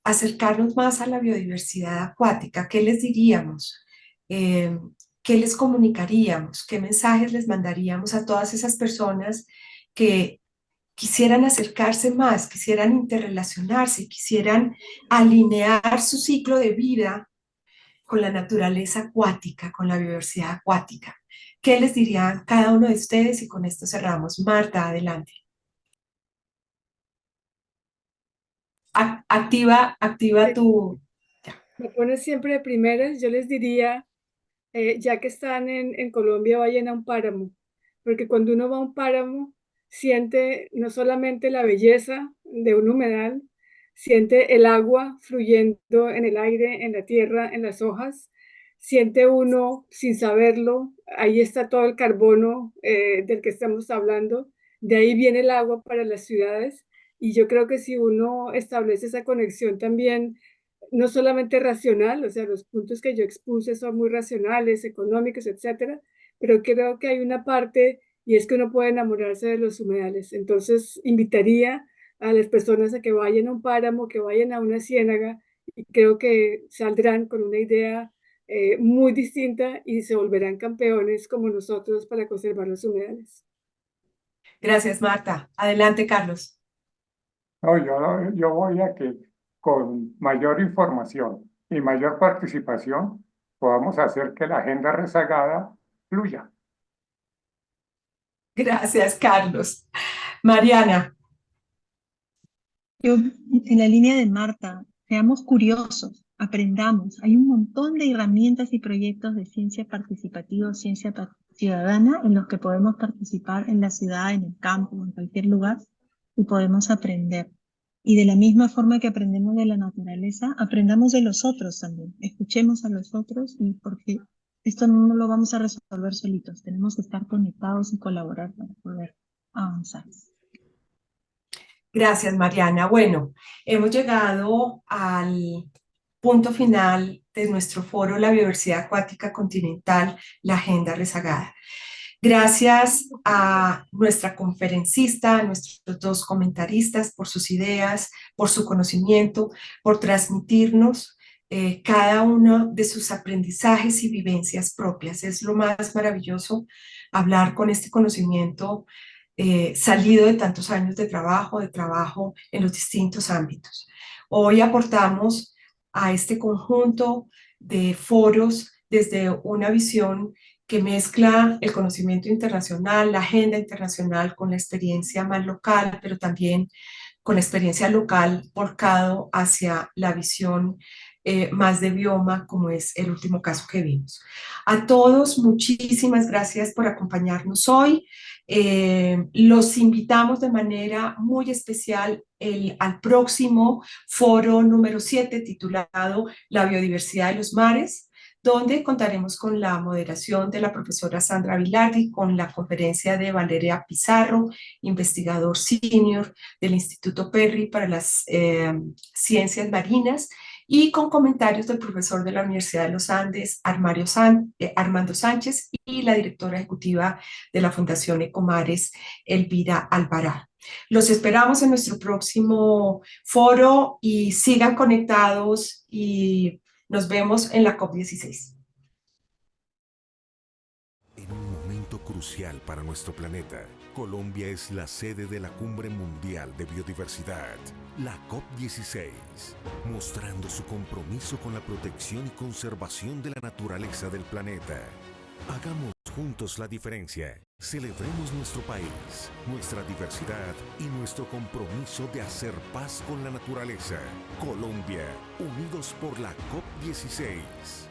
acercarnos más a la biodiversidad acuática. ¿Qué les diríamos? Eh, ¿Qué les comunicaríamos? ¿Qué mensajes les mandaríamos a todas esas personas que quisieran acercarse más, quisieran interrelacionarse, quisieran alinear su ciclo de vida con la naturaleza acuática, con la biodiversidad acuática? ¿Qué les dirían cada uno de ustedes? Y con esto cerramos. Marta, adelante. Activa tu... Me pones siempre de primeras, yo les diría, ya que están en Colombia, vayan a un páramo, porque cuando uno va a un páramo, siente no solamente la belleza de un humedal, siente el agua fluyendo en el aire, en la tierra, en las hojas, siente uno, sin saberlo, ahí está todo el carbono del que estamos hablando, de ahí viene el agua para las ciudades, y yo creo que si uno establece esa conexión también no solamente racional, o sea, los puntos que yo expuse son muy racionales, económicos, etcétera, pero creo que hay una parte y es que uno puede enamorarse de los humedales. Entonces, invitaría a las personas a que vayan a un páramo, que vayan a una ciénaga y creo que saldrán con una idea muy distinta y se volverán campeones como nosotros para conservar los humedales. Gracias, Marta. Adelante, Carlos. No, yo voy a que con mayor información y mayor participación podamos hacer que la agenda rezagada fluya. Gracias, Carlos. Mariana. Yo, en la línea de Marta, seamos curiosos, aprendamos. Hay un montón de herramientas y proyectos de ciencia participativa o ciencia ciudadana en los que podemos participar en la ciudad, en el campo, en cualquier lugar, y podemos aprender. Y de la misma forma que aprendemos de la naturaleza, aprendamos de los otros también. Escuchemos a los otros, y porque esto no lo vamos a resolver solitos. Tenemos que estar conectados y colaborar para poder avanzar. Gracias, Mariana. Bueno, hemos llegado al punto final de nuestro foro La Biodiversidad Acuática Continental, la Agenda Rezagada. Gracias a nuestra conferencista, a nuestros dos comentaristas por sus ideas, por su conocimiento, por transmitirnos cada uno de sus aprendizajes y vivencias propias. Es lo más maravilloso hablar con este conocimiento salido de tantos años de trabajo en los distintos ámbitos. Hoy aportamos a este conjunto de foros desde una visión que mezcla el conocimiento internacional, la agenda internacional con la experiencia más local, pero también con la experiencia local volcado hacia la visión más de bioma, como es el último caso que vimos. A todos, muchísimas gracias por acompañarnos hoy. Los invitamos de manera muy especial al próximo foro número 7 titulado La biodiversidad de los mares, donde contaremos con la moderación de la profesora Sandra Vilardi, con la conferencia de Valeria Pizarro, investigador senior del Instituto Perry para las Ciencias Marinas, y con comentarios del profesor de la Universidad de los Andes, Armando Sánchez, y la directora ejecutiva de la Fundación Ecomares, Elvira Alvarado. Los esperamos en nuestro próximo foro y sigan conectados y nos vemos en la COP16. En un momento crucial para nuestro planeta, Colombia es la sede de la Cumbre Mundial de Biodiversidad, la COP16, mostrando su compromiso con la protección y conservación de la naturaleza del planeta. Hagamos juntos la diferencia. Celebremos nuestro país, nuestra diversidad y nuestro compromiso de hacer paz con la naturaleza. Colombia, unidos por la COP16.